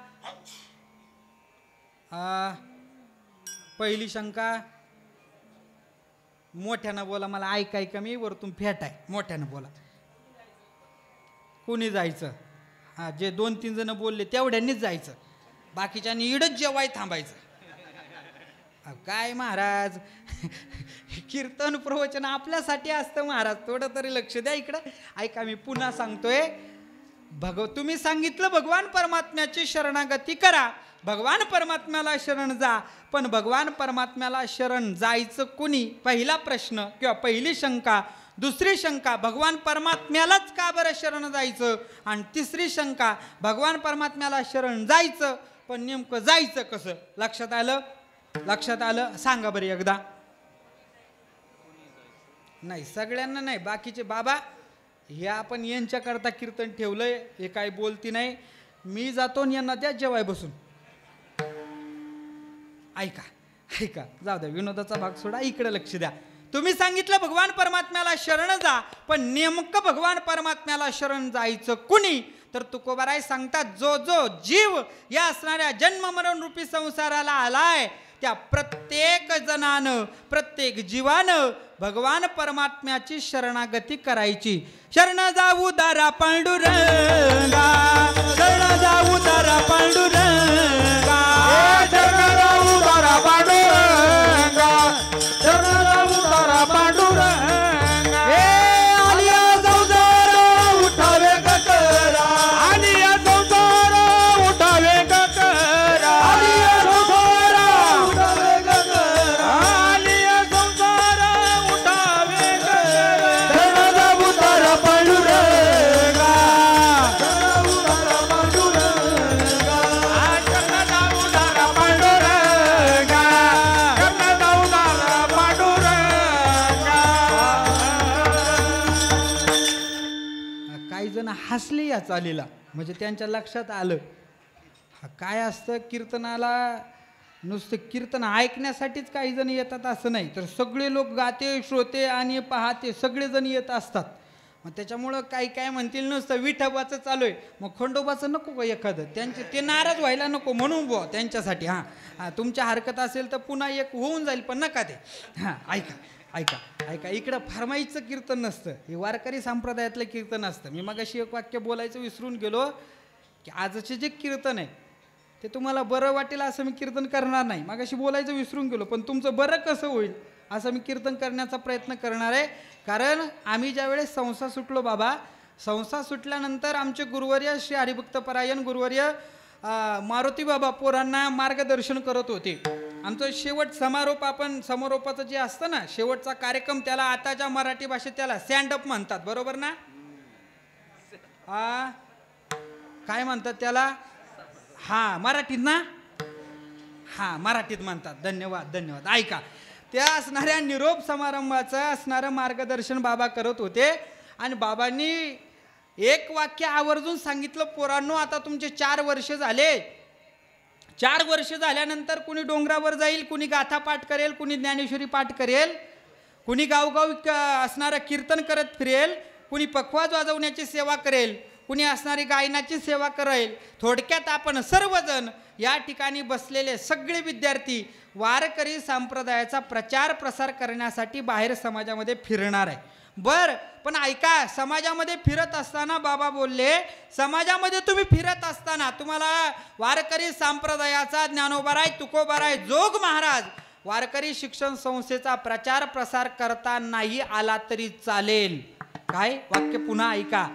S4: पहिली शंका, मोठ्यानं बोला, मला ऐकाय कमी, वरतून फेट आहे, मोठ्यानं बोला. कोणी जायचं? हां, जे 2-3 जण बोलले तेवढ्यांनीच जायचं, बाकीच्यांनी इडच जेवाय थांबायचं. काय महाराज, कीर्तन प्रवचन आपल्यासाठी असतं महाराज, थोडं तरी लक्ष द्या इकडं. ऐका, मी पुन्हा सांगतोय, तुम्ही सांगितलं भगवान परमात्म्याची शरणागती करा, भगवान परमात्म्याला शरण जा, पण भगवान परमात्म्याला शरण जायचं कुणी? पहिला प्रश्न किंवा पहिली शंका. दुसरी शंका, भगवान परमात्म्यालाच का बरं शरण जायचं? आणि तिसरी शंका, भगवान परमात्म्याला शरण जायचं पण नेमकं जायचं कसं? लक्षात आलं? लक्षात आलं? सांगा बरं एकदा. नाही, सगळ्यांना नाही, बाकीचे बाबा हे आपण यांच्याकरता कीर्तन ठेवलंय, हे काय बोलती नाही. मी जातो आणि यांना द्या जेवाय बसून. ऐका ऐका, जाऊ द्या, विनोदाचा भाग सोडा, इकडे लक्ष द्या. तुम्ही सांगितलं भगवान परमात्म्याला शरण जा, पण नेमकं भगवान परमात्म्याला शरण जायचं कुणी? तर तुकोबाराय सांगतात, जो जो जीव या असणाऱ्या जन्म मरण रूपी संसाराला आलाय त्या प्रत्येक जणानं, प्रत्येक जीवानं भगवान परमात्म्याची शरणागती करायची. शरण जाऊ दारा पांडुरंगा, शरण जाऊ दारा पांडुरंगा,
S2: शरण जाऊ दारा पांडुरंगा, शरण जाऊ दारा पांडुरंगा.
S3: आलिया संसार उठावे करा,
S2: आलिया संसार उठावे करा,
S3: आलिया संसार उठावे करा,
S2: आलिया संसार उठावे करा.
S3: शरण जाऊ दारा पांडुरंगा,
S2: शरण जाऊ दारा पांडुरंगा, शरण जाऊ दारा पांडुरंगा.
S4: काही जण हसले या चालीला, म्हणजे त्यांच्या लक्षात आलं हा काय असतं. कीर्तनाला नुसतं कीर्तन ऐकण्यासाठीच काही जण येतात असं नाही, तर सगळे लोक गाते, श्रोते आणि पाहते सगळेजण येत असतात. मग त्याच्यामुळं काही काय म्हणतील, नुसतं विठोबाचं चालू आहे, मग खंडोबाचं नको का एखादं? त्यांचे ते नाराज व्हायला नको म्हणून बुवा त्यांच्यासाठी. हां, तुमच्या हरकत असेल तर पुन्हा एक होऊन जाईल, पण नका ते. हां, ऐका ऐका ऐका, इकडं फरमाईचं कीर्तन नसतं, हे वारकरी संप्रदायातलं कीर्तन असतं. मी मगाशी एक वाक्य बोलायचं विसरून गेलो, की आजचे जे कीर्तन आहे ते तुम्हाला बरं वाटेल असं मी कीर्तन करणार नाही. मगाशी बोलायचं विसरून गेलो, पण तुमचं बरं कसं होईल असं मी कीर्तन करण्याचा प्रयत्न करणार आहे. कारण आम्ही ज्यावेळेस संस्था सुटलो बाबा, संस्था सुटल्यानंतर आमचे गुरुवर्य श्री हरिभक्तपरायण गुरुवर्य मारुती बाबा पोरांना मार्गदर्शन करत होते. आमचं शेवट समारोप, आपण समारोपाचं जे असतं ना शेवटचा कार्यक्रम, त्याला आताच्या मराठी भाषेत त्याला स्टँडअप म्हणतात, बरोबर ना? काय म्हणतात त्याला? हां, मराठीत ना? हां, मराठीत म्हणतात. धन्यवाद धन्यवाद. ऐका, त्या असणाऱ्या निरोप समारंभाचं असणारं मार्गदर्शन बाबा करत होते आणि बाबांनी एक वाक्य आवर्जून सांगितलं, पोरांनो आता तुमचे 4 वर्ष झाले. 4 वर्ष झाल्यानंतर कुणी डोंगरावर जाईल, कुणी गाथा पाठ करेल, कुणी ज्ञानेश्वरी पाठ करेल, कुणी गावगाव असणारं कीर्तन करत फिरेल, कुणी पखवाज वाजवण्याची सेवा करेल, कुणी असणारी गायनाची सेवा करेल. थोडक्यात आपण सर्वजण या ठिकाणी बसलेले सगळे विद्यार्थी वारकरी संप्रदायाचा प्रचार प्रसार करण्यासाठी बाहेर समाजामध्ये फिरणार आहे. बर, पण ऐका, समाजामध्ये फिरत असताना बाबा बोलले, समाजामध्ये तुम्ही फिरत असताना तुम्हाला वारकरी संप्रदायाचा ज्ञानोबाराय, तुकोबाराय, जोग महाराज वारकरी शिक्षण संस्थेचा प्रचार प्रसार करता नाही आला तरी चालेल. काय वाक्य पुन्हा ऐका.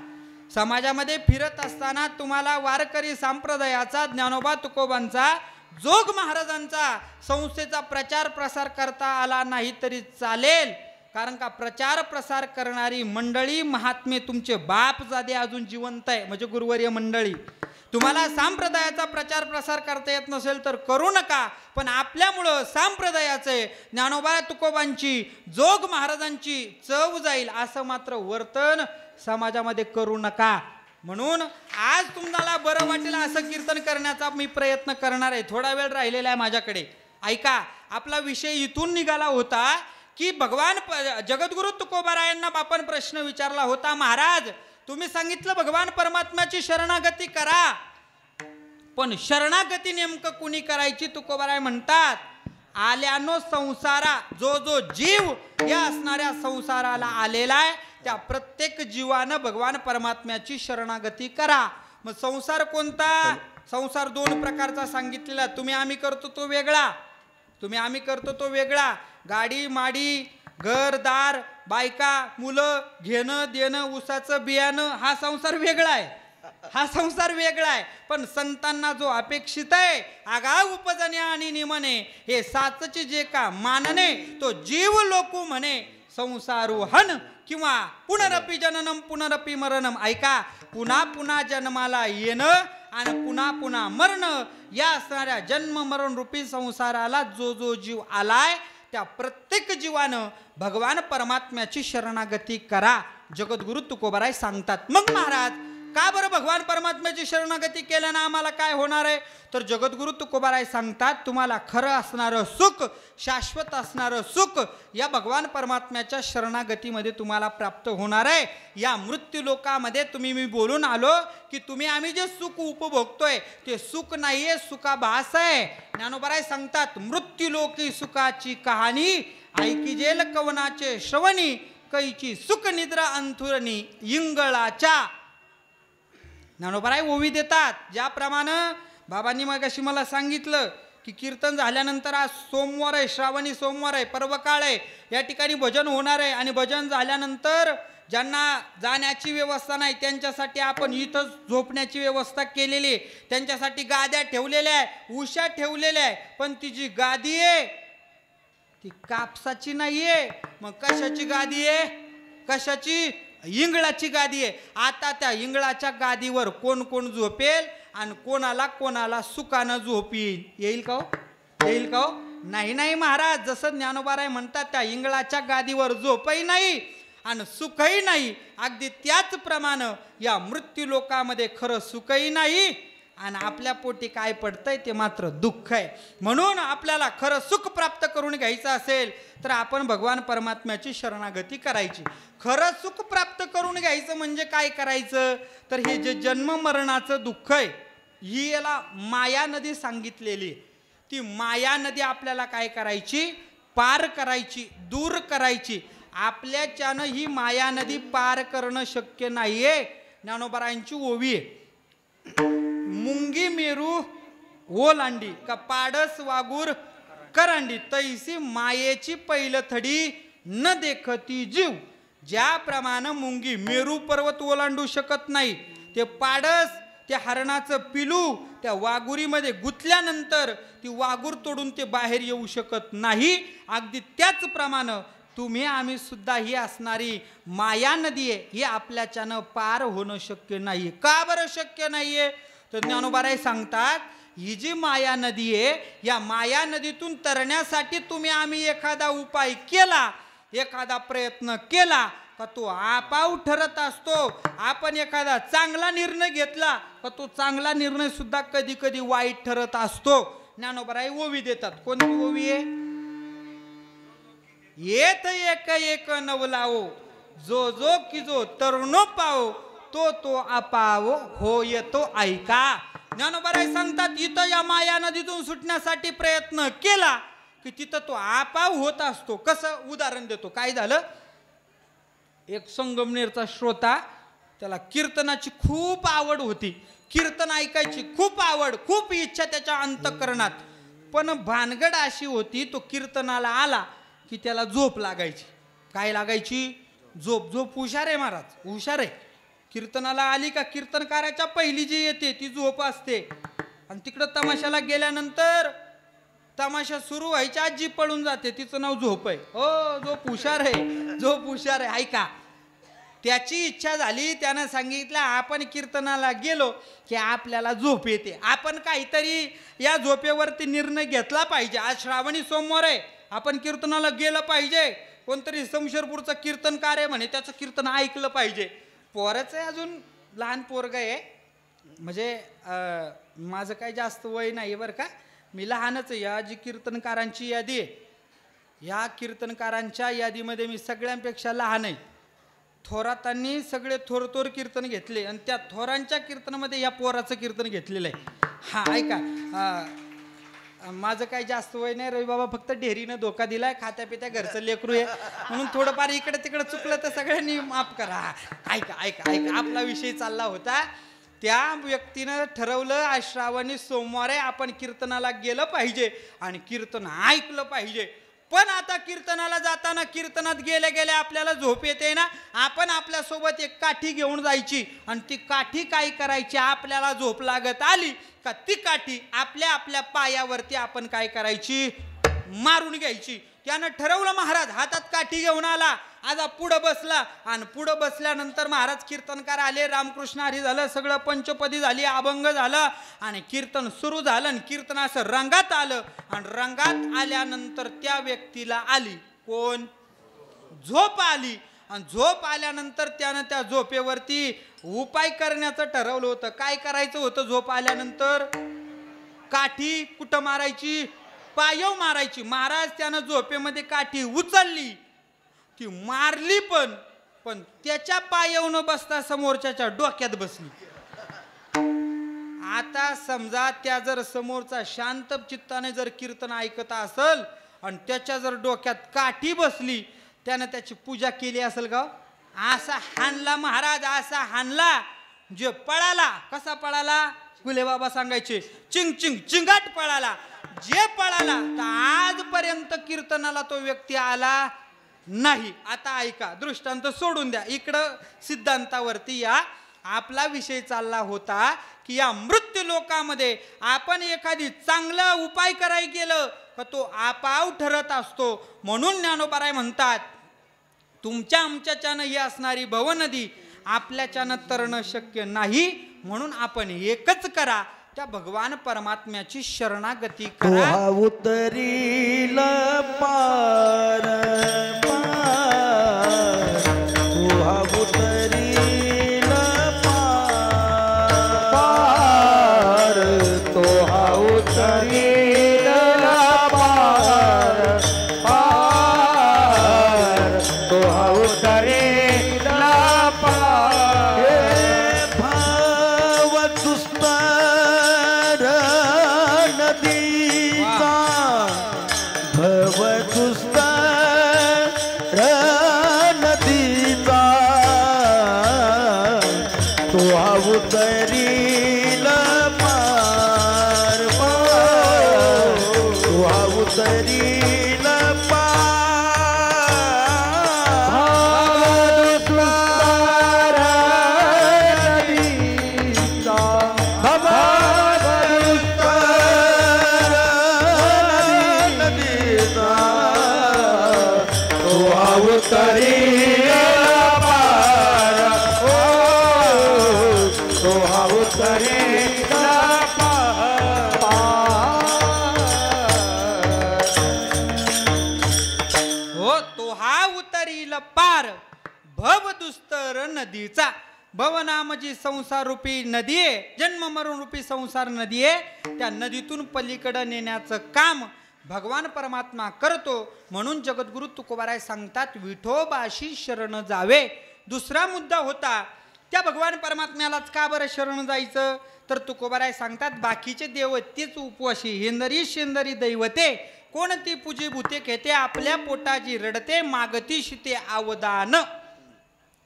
S4: समाजामध्ये फिरत असताना तुम्हाला वारकरी संप्रदायाचा, ज्ञानोबा तुकोबांचा, जोग महाराजांचा संस्थेचा प्रचार प्रसार करता आला नाही तरी चालेल. कारण का प्रचार प्रसार करणारी मंडळी, महात्मे तुमचे बापजादे अजून जिवंत आहे, म्हणजे गुरुवर्य मंडळी. तुम्हाला संप्रदायाचा प्रचार प्रसार करता येत नसेल तर करू नका, पण आपल्यामुळं संप्रदायाचे, ज्ञानोबा तुकोबांची, जोग महाराजांची चव जाईल असं मात्र वर्तन समाजामध्ये करू नका. म्हणून आज तुम्हाला बरं वाटेल असं कीर्तन करण्याचा मी प्रयत्न करणार आहे. थोडा वेळ राहिलेला आहे माझ्याकडे. ऐका, आपला विषय इथून निघाला होता की भगवान जगद्गुरु तुकोबारायांना आपण प्रश्न विचारला होता, महाराज तुम्ही सांगितलं भगवान परमात्म्याची शरणागती करा, पण शरणागती नेमकं कुणी करायची? तुकोबाराय म्हणतात, आल्यानो संसारा, जो जो जीव या असणाऱ्या संसाराला आलेला आहे त्या प्रत्येक जीवानं भगवान परमात्म्याची शरणागती करा. मग संसार कोणता? संसार 2 प्रकारचा सांगितलेला. तुम्ही आम्ही करतो तो वेगळा, तुम्ही आम्ही करतो तो वेगळा. गाडी माडी, घरदार, बायका, मुलं, घेणं देणं, ऊसाचं बियाणं, हा संसार वेगळा आहे, हा संसार वेगळा आहे. पण संतांना जो अपेक्षित आहे, आगाव उपजणे आणि निमणे, हे साचचे जे का मानणे, तो जीव लोकू म्हणे संसारोहन किंवा पुनरपि जननम पुनरपि मरणम. ऐका, पुन्हा पुन्हा जन्माला येणं आणि पुन्हा पुन्हा मरणं, या असणाऱ्या जन्म मरण रूपी संसाराला जो जो जीव आलाय त्या प्रत्येक जीवानं भगवान परमात्म्याची शरणागती करा, जगद्गुरु तुकोबाराय सांगतात. मग महाराज का बरं भगवान परमात्म्याची शरणागती केल्यानं आम्हाला काय होणार आहे? तर जगद्गुरु तुकोबाराय सांगतात, तुम्हाला खरं असणारं सुख, शाश्वत असणारं सुख या भगवान परमात्म्याच्या शरणागतीमध्ये तुम्हाला प्राप्त होणार आहे. या मृत्यू लोकामध्ये तुम्ही, मी बोलून आलो की तुम्ही आम्ही जे सुख उपभोगतोय ते सुख नाहीये, सुखाभास आहे. ज्ञानोबाराय सांगतात, मृत्यू लोकी सुखाची कहाणी ऐकिजेल कवनाचे श्रवणी, कैची सुख निद्रा अंथुरणी इंगळाच्या. ज्ञानोबाराय ओवी देतात. ज्याप्रमाणे बाबांनी मगाशी मला सांगितलं की कीर्तन झाल्यानंतर आज सोमवार आहे, श्रावणी सोमवार आहे, पर्वकाळ आहे, या ठिकाणी भजन होणार आहे. आणि भजन झाल्यानंतर ज्यांना जाण्याची व्यवस्था नाही त्यांच्यासाठी आपण इथं झोपण्याची व्यवस्था केलेली आहे. त्यांच्यासाठी गाद्या ठेवलेल्या आहे, उशा ठेवलेल्या आहे. पण ती जी गादी आहे ती कापसाची नाही आहे. मग कशाची गादी आहे? कशाची? इंगळाची गादी आहे. आता त्या इंगळाच्या गादीवर कोण कोण झोपेल आणि कोणाला कोणाला सुखानं झोप येईल का हो? येईल का हो? नाही नाही महाराज, जसं ज्ञानोबाराय म्हणतात, त्या इंगळाच्या गादीवर झोपही नाही आणि सुखही नाही, अगदी त्याचप्रमाणे या मृत्यू लोकामध्ये खरं सुखही नाही आणि आपल्या पोटी काय पडतंय ते मात्र दुःख आहे. म्हणून आपल्याला खरं सुख प्राप्त करून घ्यायचं असेल तर आपण भगवान परमात्म्याची शरणागती करायची. खरं सुख प्राप्त करून घ्यायचं म्हणजे काय करायचं? तर हे जे जन्म मरणाचं दुःख आहे, ही याला माया नदी सांगितलेली आहे. ती माया नदी आपल्याला काय करायची? पार करायची, दूर करायची. आपल्याच्यानं ही माया नदी पार करणं शक्य नाहीये. ज्ञानोबारायांची ओवी आहे, मुंगी मेरू ओलांडी का पाडस वागूर करांडी, तैसी मायेची पैलथडी न देखती जीव. ज्याप्रमाणे मुंगी मेरू पर्वत ओलांडू शकत नाही, ते पाडस, त्या हरणाचं पिलू त्या वाघुरीमध्ये गुंतल्यानंतर ती वाघूर तोडून ते बाहेर येऊ शकत नाही, अगदी त्याचप्रमाणे तुम्ही आम्ही सुद्धा ही असणारी माया नदी आहे, ही आपल्याच्यानं पार होणं शक्य नाहीये. का बरं शक्य नाहीये? तर ज्ञानोबाराय सांगतात ही जी माया नदी आहे या माया नदीतून तरण्यासाठी आम्ही एखादा उपाय केला, एखादा प्रयत्न केला का तो आपाव ठरत असतो. आपण एखादा चांगला निर्णय घेतला का तो चांगला निर्णय सुद्धा कधी कधी वाईट ठरत असतो. ज्ञानोबाराय ओवी देतात. कोणती ओवी आहे? येत एक एक नवलाओ जो जो की जो तरुणो पाओ तो तो अपावो हो येतो ऐका. ज्ञानोबाराय सांगतात इथं या माया नदीतून सुटण्यासाठी प्रयत्न केला की तिथं तो आपाव होत असतो. कसं? उदाहरण देतो. काय झालं? एक संगमनेरचा श्रोता, त्याला कीर्तनाची खूप आवड होती, कीर्तन ऐकायची खूप आवड, खूप इच्छा त्याच्या अंतःकरणात. पण भानगड अशी होती तो कीर्तनाला आला की त्याला झोप लागायची. काय लागायची? झोप. झोप हुशार आहे महाराज, हुशार आहे. कीर्तनाला आली का कीर्तनकाराच्या पहिली जी येते ती झोप असते. आणि तिकडं तमाशाला गेल्यानंतर तमाशा सुरू व्हायच्या आत जी पळून जाते तिचं नाव झोप आहे. हो, झोप हुशार आहे, झोप हुशार आहे. ऐका, त्याची इच्छा झाली, त्यानं सांगितलं आपण कीर्तनाला गेलो की आपल्याला झोप येते, आपण काहीतरी या झोपेवरती निर्णय घेतला पाहिजे. आज श्रावणी सोमवार आहे, आपण कीर्तनाला गेलं पाहिजे. कोणतरी समशेरपूरचं कीर्तनकार आहे म्हणे, त्याचं कीर्तन ऐकलं पाहिजे. पोराचं आहे, अजून लहान पोरग आहे, म्हणजे माझं काही जास्त वय नाही बरं का, मी लहानच आहे. या जी कीर्तनकारांची यादी आहे, या कीर्तनकारांच्या यादीमध्ये मी सगळ्यांपेक्षा लहान आहे. थोरातांनी सगळे थोर थोर कीर्तन घेतले आणि त्या थोरांच्या कीर्तनामध्ये या पोराचं कीर्तन घेतलेलं आहे. हा ऐका, माझं काही जास्त वय नाही. रवी बाबा फक्त ढेरीनं धोका दिलाय, खात्या पित्या घरचं लेकरू आहे म्हणून थोडंफार इकडे तिकडे चुकलं तर सगळ्यांनी माफ करा. ऐका ऐका ऐका, आपला विषय चालला होता. त्या व्यक्तीनं ठरवलं आज श्रावणी सोमवार आहे, आपण कीर्तनाला गेलं पाहिजे आणि कीर्तन ऐकलं पाहिजे. पण आता कीर्तनाला जाताना कीर्तनात गेल्या गेल्या आपल्याला झोप येते ना, आपण आपल्यासोबत एक काठी घेऊन जायची आणि ती काठी काय करायची, आपल्याला झोप लागत आली का ती काठी आपल्या आपल्या पायावरती आपण काय करायची, मारून घ्यायची. त्यानं ठरवलं, महाराज हातात काठी घेऊन आला, आता पुढं बसला आणि पुढं बसल्यानंतर महाराज कीर्तनकार आले, रामकृष्ण हरी झालं, सगळं पंचपदी झाली, अभंग झालं आणि कीर्तन सुरू झालं. आणि कीर्तन असं रंगात आलं आणि रंगात आल्यानंतर त्या व्यक्तीला आली कोण, झोप आली. आणि झोप आल्यानंतर त्यानं त्या झोपेवरती उपाय करण्याचं ठरवलं होतं. काय करायचं होतं झोप आल्यानंतर? काठी कुठं मारायची, पायव मारायची. महाराज त्यानं झोपेमध्ये काठी उचलली, ती मारली पण त्याच्या पायव न बसता समोरच्याच्या डोक्यात बसली. आता समजा त्या जर समोरचा शांत चित्ताने जर कीर्तन ऐकत असल आणि त्याच्या जर डोक्यात काठी बसली, त्यानं त्याची पूजा केली असेल का? असा हाणला महाराज, असा हाणला, जे पळाला. कसा पळाला? गुले बाबा सांगायचे, चिंग चिंग चिंगाट पळाला. जे पळाला तर आजपर्यंत कीर्तनाला तो व्यक्ती आला नाही. आता ऐका, दृष्टांत सोडून द्या, इकडं सिद्धांतावरती या. आपला विषय चालला होता की या मृत्यू लोकामध्ये आपण एखादी चांगला उपाय करायला गेलं का तो आपाव ठरत असतो. म्हणून ज्ञानोबाराय म्हणतात, तुमच्या आमच्याच्यानं ही असणारी भवनदी आपल्याच्यानं तरणं शक्य नाही, म्हणून आपण एकच करा, त्या भगवान परमात्म्याची शरणागती करा.
S3: उतरील पार उतरील पार तो हा उतरील पार पार तो हा उतरील पार भाव दुस्तर नदीचा भव दुस्तर नदीचा तो हा उतरील पार पार तो हा उतरील पार दुस्तर नदीचा भव दुस्तर नदीचा तो हा उतरील पार तो हा उतरील
S4: नदीचा. भवनाम जी संसार रूपी नदी आहे, जन्म मरण रूपी संसार नदी आहे, त्या नदीतून पलीकडे नेण्याचं काम भगवान परमात्मा करतो. म्हणून जगद्गुरु तुकोबाराय सांगतात विठोबाशी शरण जावे. दुसरा मुद्दा होता त्या भगवान परमात्म्यालाच का बरं शरण जायचं, तर तुकोबाराय सांगतात बाकीचे देव तेच उपवाशी. हेंदरी शेंदरी दैवते कोणती पूजी भूते घेते, आपल्या पोटाची रडते मागती शिते आवदान.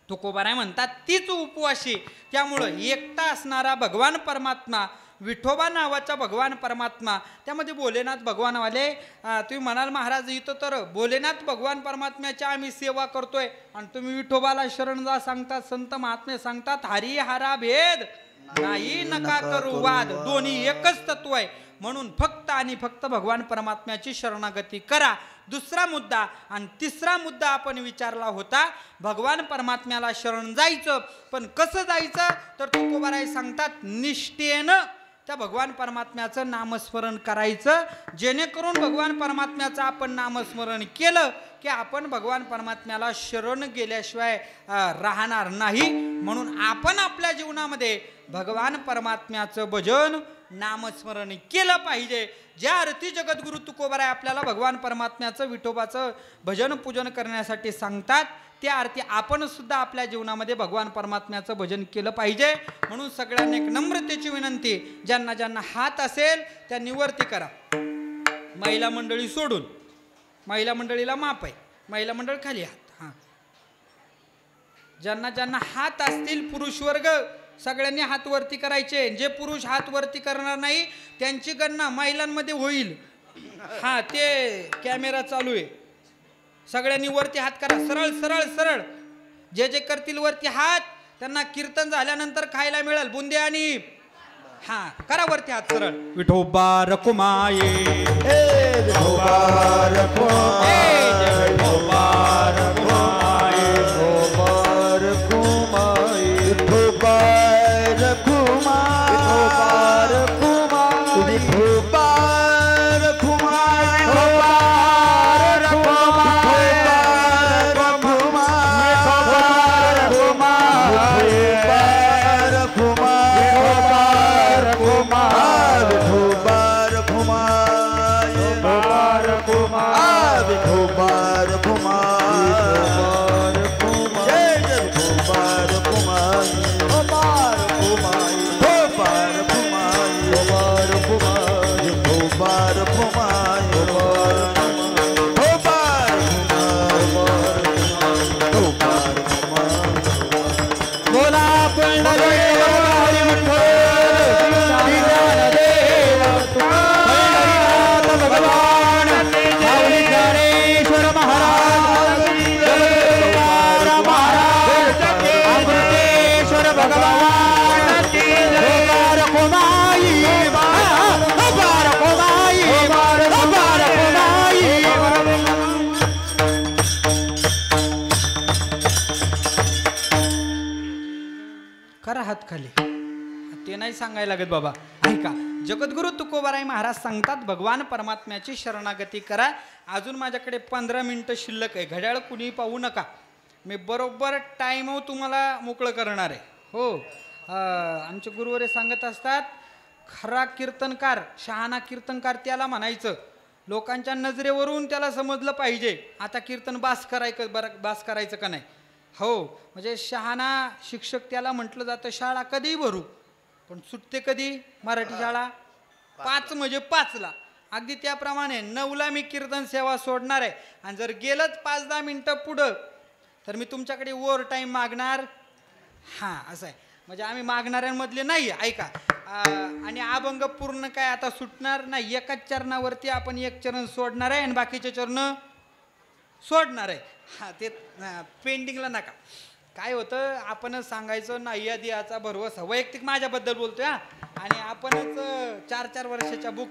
S4: तुकोबाराय म्हणतात तीच उपवाशी. त्यामुळं एकटा असणारा भगवान परमात्मा, विठोबा नावाचा भगवान परमात्मा, त्यामध्ये भोलेनाथ भगवानवाले तुम्ही म्हणाल महाराज इथं तर भोलेनाथ भगवान परमात्म्याची आम्ही सेवा करतोय आणि तुम्ही विठोबाला शरण जा सांगतात. संत महात्मे सांगतात हरी हारा भेद नाही नका करू वाद, दोन्ही एकच तत्व आहे. म्हणून फक्त आणि फक्त भगवान परमात्म्याची शरणागती करा. दुसरा मुद्दा आणि तिसरा मुद्दा आपण विचारला होता भगवान परमात्म्याला शरण जायचं, पण कसं जायचं, तर तुकोबाराय सांगतात निष्ठेनं त्या भगवान परमात्म्याचं नामस्मरण करायचं. जेणेकरून भगवान परमात्म्याचं आपण नामस्मरण केलं की आपण भगवान परमात्म्याला शरण गेल्याशिवाय राहणार नाही. म्हणून आपण आपल्या जीवनामध्ये भगवान परमात्म्याचं भजन नामस्मरण केलं पाहिजे. ज्या अर्थी जगद्गुरु तुकोबाराय आपल्याला भगवान परमात्म्याचं विठोबाचं भजन पूजन करण्यासाठी सांगतात, त्या अर्थी आपण सुद्धा आपल्या जीवनामध्ये भगवान परमात्म्याचं भजन केलं पाहिजे. म्हणून सगळ्यांना एक नम्रतेची विनंती, ज्यांना ज्यांना हात असेल त्यांनी वरती करा. महिला मंडळी सोडून, महिला मंडळीला माप आहे, महिला मंडळ खाली हात. हां, ज्यांना ज्यांना हात असतील पुरुष वर्ग सगळ्यांनी हात वरती करायचे. जे पुरुष हात वरती करणार नाही त्यांची गणना महिलांमध्ये होईल. हां, ते कॅमेरा चालू आहे. सगळ्यांनी वरती हात करा, सरळ सरळ सरळ. जे जे करतील वरती हात त्यांना कीर्तन झाल्यानंतर खायला मिळेल बुंदे आणि हां, करा वरती हात सरळ.
S1: विठोबा रखुमाये
S2: विठोबा रखुमाये,
S1: विठोबा रखुमाये,
S2: विठोबा रखुमाये, विठोबा रखुमाये, विठोबा रखुमाये, विठोबा रखुमाये,
S4: करा हात खाली. ते नाही सांगायला लागत बाबा. ऐका, जगद्गुरु तुकोबाराय महाराज सांगतात भगवान परमात्म्याची शरणागती करा. अजून माझ्याकडे 15 मिनिटं शिल्लक आहे. घड्याळ कुणी पाहू नका, मी बरोबर टाइम तुम्हाला मोकळं करणार आहे. हो, आमचे गुरुवरे सांगत असतात खरा कीर्तनकार, शहाणा कीर्तनकार त्याला म्हणायचं. लोकांच्या नजरेवरून त्याला समजलं पाहिजे आता कीर्तन बास करायचं का नाही. हो, म्हणजे शहाणा शिक्षक त्याला म्हटलं जातं. शाळा कधीही भरू पण सुटते कधी, मराठी शाळा 5 म्हणजे 5ला. अगदी त्याप्रमाणे 9ला मी कीर्तन सेवा सोडणार आहे. आणि जर गेलंच 5-10 मिनटं पुढं तर मी तुमच्याकडे ओव्हर टाईम मागणार. हां, असं आहे. म्हणजे आम्ही मागणाऱ्यांमधले नाही. ऐका, आणि अभंग पूर्ण काय आता सुटणार नाही. एकाच चरणावरती आपण एक चरण सोडणार आहे आणि बाकीचे चरण सोडणार आहे. हां, ते पेंडिंगला नका. काय होतं, आपणच सांगायचं नाही या दियाचा भरवसा. वैयक्तिक माझ्याबद्दल बोलतोय हा. आणि आपणच 4-4 वर्षाच्या बुक.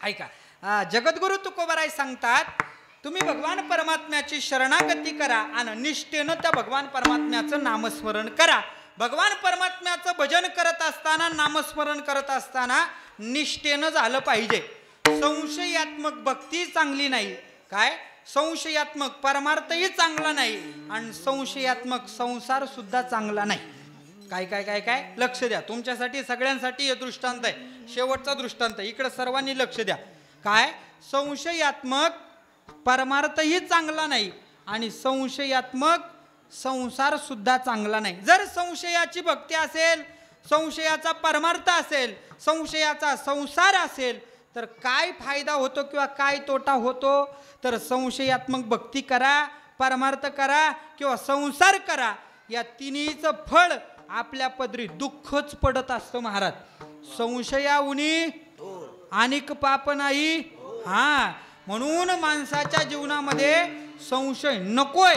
S4: ऐका, जगद्गुरु तुकोबाराय सांगतात तुम्ही भगवान परमात्म्याची शरणागती करा आणि निष्ठेनं त्या भगवान परमात्म्याचं नामस्मरण करा. भगवान परमात्म्याचं भजन करत असताना, नामस्मरण करत असताना निष्ठेनं झालं पाहिजे. संशयात्मक भक्ती चांगली नाही, काय संशयात्मक परमार्थही चांगला नाही आणि संशयात्मक संसार सुद्धा चांगला नाही. काय काय काय काय लक्ष द्या, तुमच्यासाठी सगळ्यांसाठी हे दृष्टांत आहे, शेवटचा दृष्टांत आहे, इकडे सर्वांनी लक्ष द्या. काय संशयात्मक परमार्थही चांगला नाही आणि संशयात्मक संसार सुद्धा चांगला नाही. जर संशयाची भक्ती असेल, संशयाचा परमार्थ असेल, संशयाचा संसार असेल तर काय फायदा होतो किंवा काय तोटा होतो? तर संशयात्मक भक्ती करा, परमार्थ करा किंवा संसार करा, या तिन्हीचं फळ आपल्या पदरी दुःखच पडत असतं महाराज. संशयाउनी अनेक पाप नाही. हा, म्हणून माणसाच्या जीवनामध्ये संशय नकोय.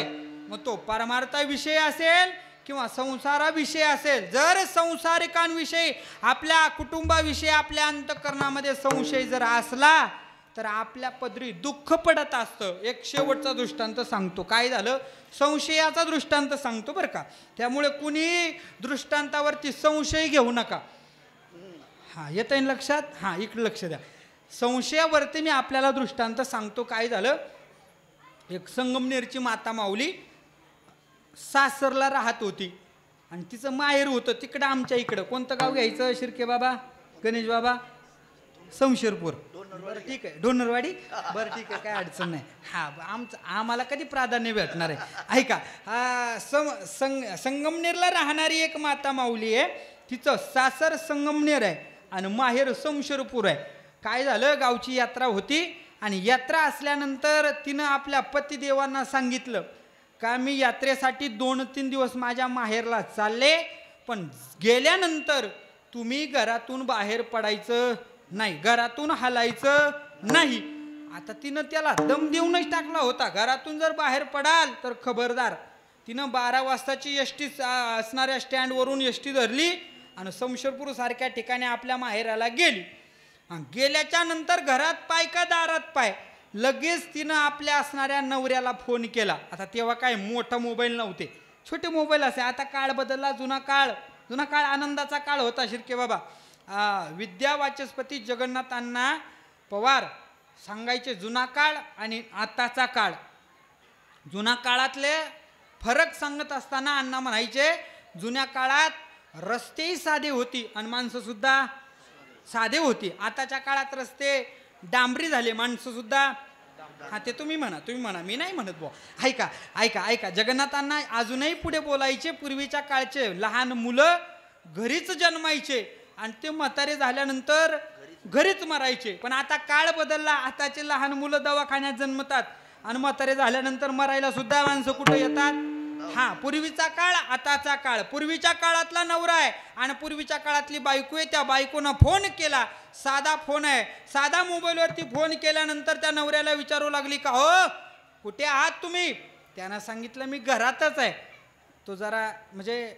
S4: मग तो परमार्थाविषयी असेल किंवा संसाराविषयी असेल. जर संसारिकांविषयी, आपल्या कुटुंबाविषयी, आपल्या अंतःकरणामध्ये संशय जर असला तर आपल्या पदरी दुःख पडत असतं. एक शेवटचा दृष्टांत सांगतो. काय झालं? संशयाचा दृष्टांत सांगतो बरं का. त्यामुळे कुणी दृष्टांतावरती संशय घेऊ नका. हा, येतंय लक्षात? हा, इकडे लक्ष द्या. संशयावरती मी आपल्याला दृष्टांत सांगतो. काय झालं? एक संगमनेरची माता माऊली सासरला राहत होती आणि तिचं माहेर होतं तिकडं आमच्या इकडं. कोणतं गाव घ्यायचं? शिर्के बाबा, गणेश बाबा, समशेरपूर. बरं ठीक आहे, डोनरवाडी. बरं ठीक आहे, काय अडचण नाही. हा, आम्हाला कधी प्राधान्य भेटणार आहे ऐका. संगमनेरला राहणारी एक माता माऊली आहे. तिचं सासर संगमनेर आहे आणि माहेर समशेरपूर आहे. काय झालं? गावची यात्रा होती आणि यात्रा असल्यानंतर तिनं आपल्या पतिदेवांना सांगितलं का मी यात्रेसाठी 2-3 दिवस माझ्या माहेरला चालले, पण गेल्यानंतर तुम्ही घरातून बाहेर पडायचं नाही, घरातून हलायचं नाही. आता तिनं त्याला दम देऊनच टाकला होता, घरातून जर बाहेर पडाल तर खबरदार. तिनं 12 वाजताची एसटी असणाऱ्या स्टँडवरून एसटी धरली आणि समशेरपूर सारख्या ठिकाणी आपल्या माहेराला गेली. गेल्याच्या नंतर घरात पाय का दारात पाय, लगेच तिनं आपल्या असणाऱ्या नवऱ्याला फोन केला. आता तेव्हा काय मोठा मोबाईल नव्हते, छोटे मोबाईल असे. आता काळ बदलला, जुना काळ आनंदाचा काळ होता. शिर्के बाबा विद्या वाचस्पती जगन्नाथ अण्णा पवार सांगायचे जुना काळ आणि आताचा काळ. जुना काळातले फरक सांगत असताना अण्णा म्हणायचे जुन्या काळात रस्तेही साधे होती आणि माणसं सुद्धा साधे होती. आताच्या काळात रस्ते डांबरी झाले, माणसं सुद्धा. हा, ते तुम्ही म्हणा, मी नाही म्हणत बुवा. ऐका. जगन्नाथांना अजूनही पुढे बोलायचे. पूर्वीच्या काळचे लहान मुलं घरीच जन्मायचे आणि ते म्हातारे झाल्यानंतर घरीच मरायचे. पण आता काळ बदलला, आताचे लहान मुलं दवाखान्यात जन्मतात आणि म्हातारे झाल्यानंतर मरायला सुद्धा माणसं कुठं येतात. हा, पूर्वीचा काळ, आताचा काळ. पूर्वीच्या काळातला नवरा आहे आणि पूर्वीच्या काळातली बायको आहे. त्या बायकोनं फोन केला, साधा फोन आहे, साधा मोबाईलवरती फोन केल्यानंतर त्या नवऱ्याला विचारू लागली का हो कुठे आहात तुम्ही? त्यानं सांगितलं मी घरातच आहे. तो जरा म्हणजे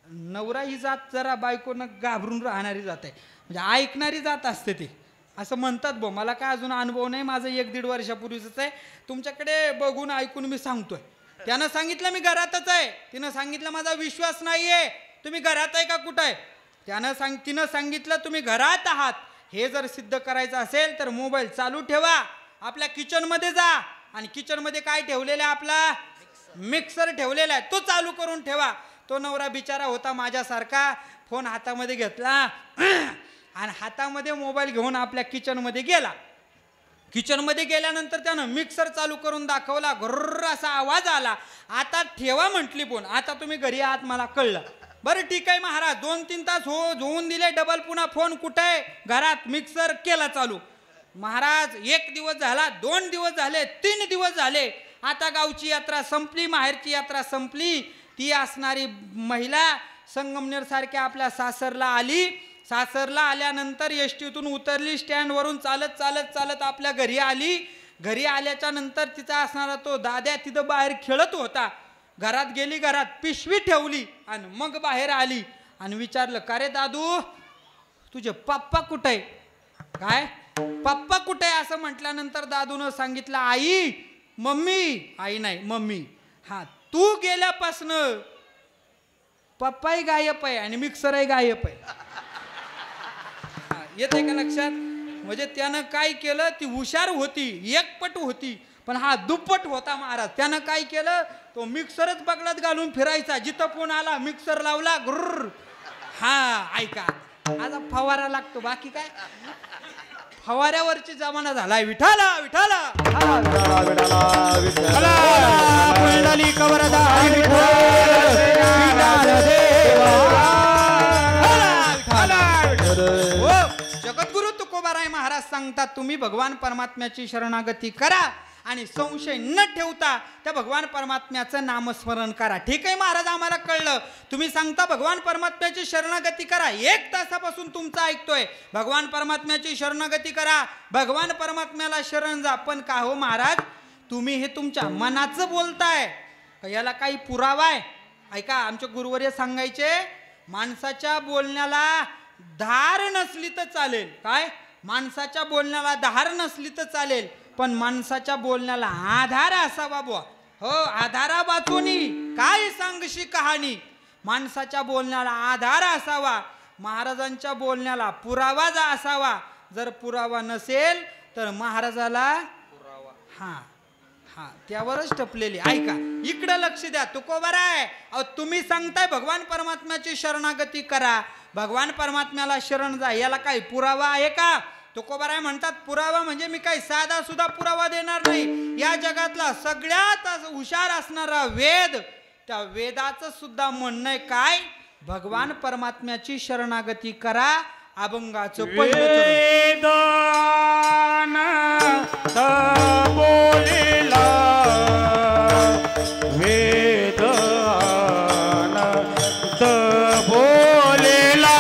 S4: नवरा ही जात जरा बायकोनं घाबरून राहणारी जात आहे, म्हणजे ऐकणारी जात असते ती, असं म्हणतात बो. मला काय अजून अनुभव नाही, माझं 1-1.5 वर्षापूर्वीच आहे. तुमच्याकडे बघून ऐकून मी सांगतोय. त्यानं सांगितलं मी घरातच आहे. तिनं सांगितलं माझा विश्वास नाहीये, तुम्ही घरात आहे का कुठं आहे? तिनं सांगितलं तुम्ही घरात आहात. हे जर सिद्ध करायचं असेल तर मोबाईल चालू ठेवा, आपल्या किचनमध्ये जा आणि किचनमध्ये काय ठेवलेलं आहे? आपला मिक्सर ठेवलेला आहे, तो चालू करून ठेवा. तो नवरा बिचारा होता माझ्यासारखा, फोन हातामध्ये घेतला आणि हातामध्ये मोबाईल घेऊन आपल्या किचनमध्ये गेला. किचनमध्ये गेल्यानंतर त्यानं मिक्सर चालू करून दाखवला, घर्र असा आवाज आला. आता ठेवा म्हटली फोन, आता तुम्ही घरी आहात मला कळलं. बरं ठीक आहे महाराज, 2-3 तास होऊन दिले, डबल पुन्हा फोन कुठे आहे? घरात. मिक्सर केला चालू. महाराज 1 दिवस झाला, 2 दिवस झाले, 3 दिवस झाले. आता गावची यात्रा संपली, माहेरची यात्रा संपली. ती असणारी महिला संगमनेर सारख्या आपल्या सासरला आली. सासरला आल्यानंतर एसटीतून उतरली, स्टँडवरून चालत चालत चालत आपल्या घरी आली. घरी आल्याच्या नंतर तिचा असणारा तो दाद्या तिथं बाहेर खेळत होता. घरात गेली, घरात पिशवी ठेवली आणि मग बाहेर आली आणि विचारलं का रे दादू तुझे पप्पा कुठे आहे? काय पप्पा कुठे आहे असं म्हटल्यानंतर दादूनं सांगितलं आई मम्मी. आई नाही मम्मी. हा, तू गेल्यापासनं पप्पाही गायब आहे आणि मिक्सरही गायब आहे. येते का लक्षात? म्हणजे त्यानं काय केलं, ती हुशार होती, एकपट होती, पण हा दुप्पट होता महाराज. त्यानं काय केलं, तो मिक्सरच बगलात घालून फिरायचा. जिथं फोन आला मिक्सर लावला, गुर्र. हा ऐका, आता फवारा लागतो, बाकी काय. फवाऱ्यावरची जमाना झालाय. विठाला विठाला
S1: पुंडलिक वरदा
S4: जगद्गुरु तुकोबाराय महाराज सांगतात, तुम्ही भगवान परमात्म्याची शरणागती करा आणि संशय न ठेवता त्या भगवान परमात्म्याचं नामस्मरण करा. ठीक आहे महाराज, आम्हाला कळलं. तुम्ही सांगता भगवान परमात्म्याची शरणागती करा. 1 तासापासून तुमचं ऐकतोय, भगवान परमात्म्याची शरणागती करा, भगवान परमात्म्याला शरण जा. पण का हो महाराज, तुम्ही हे तुमच्या मनाचं बोलताय, याला काही पुरावा आहे? ऐका, आमचे गुरुवर्य सांगायचे, माणसाच्या बोलण्याला धार नसली तर चालेल. काय? माणसाच्या बोलण्याला धार नसली तर चालेल, पण माणसाच्या बोलण्याला आधार असावा बुवा. हो, आधारा वाचोनी काय सांगशी कहाणी. माणसाच्या बोलण्याला आधार असावा, महाराजांच्या बोलण्याला पुरावा जा असावा. जर पुरावा नसेल तर महाराजाला हा हा त्यावरच टपलेली. ऐका, इकडं लक्ष द्या. तुकोबाराय, अहो तुम्ही सांगताय भगवान परमात्म्याची शरणागती करा, भगवान परमात्म्याला शरण जा, याला काही पुरावा आहे का? तुकोबाराय म्हणतात, पुरावा म्हणजे मी काही साधा सुद्धा पुरावा देणार नाही. या जगातला सगळ्यात हुशार असणारा वेद, त्या वेदाचं सुद्धा म्हणणं आहे काय, भगवान परमात्म्याची शरणागती करा. अभंगाचं पहिलं
S1: बोलेला वेद बोलेला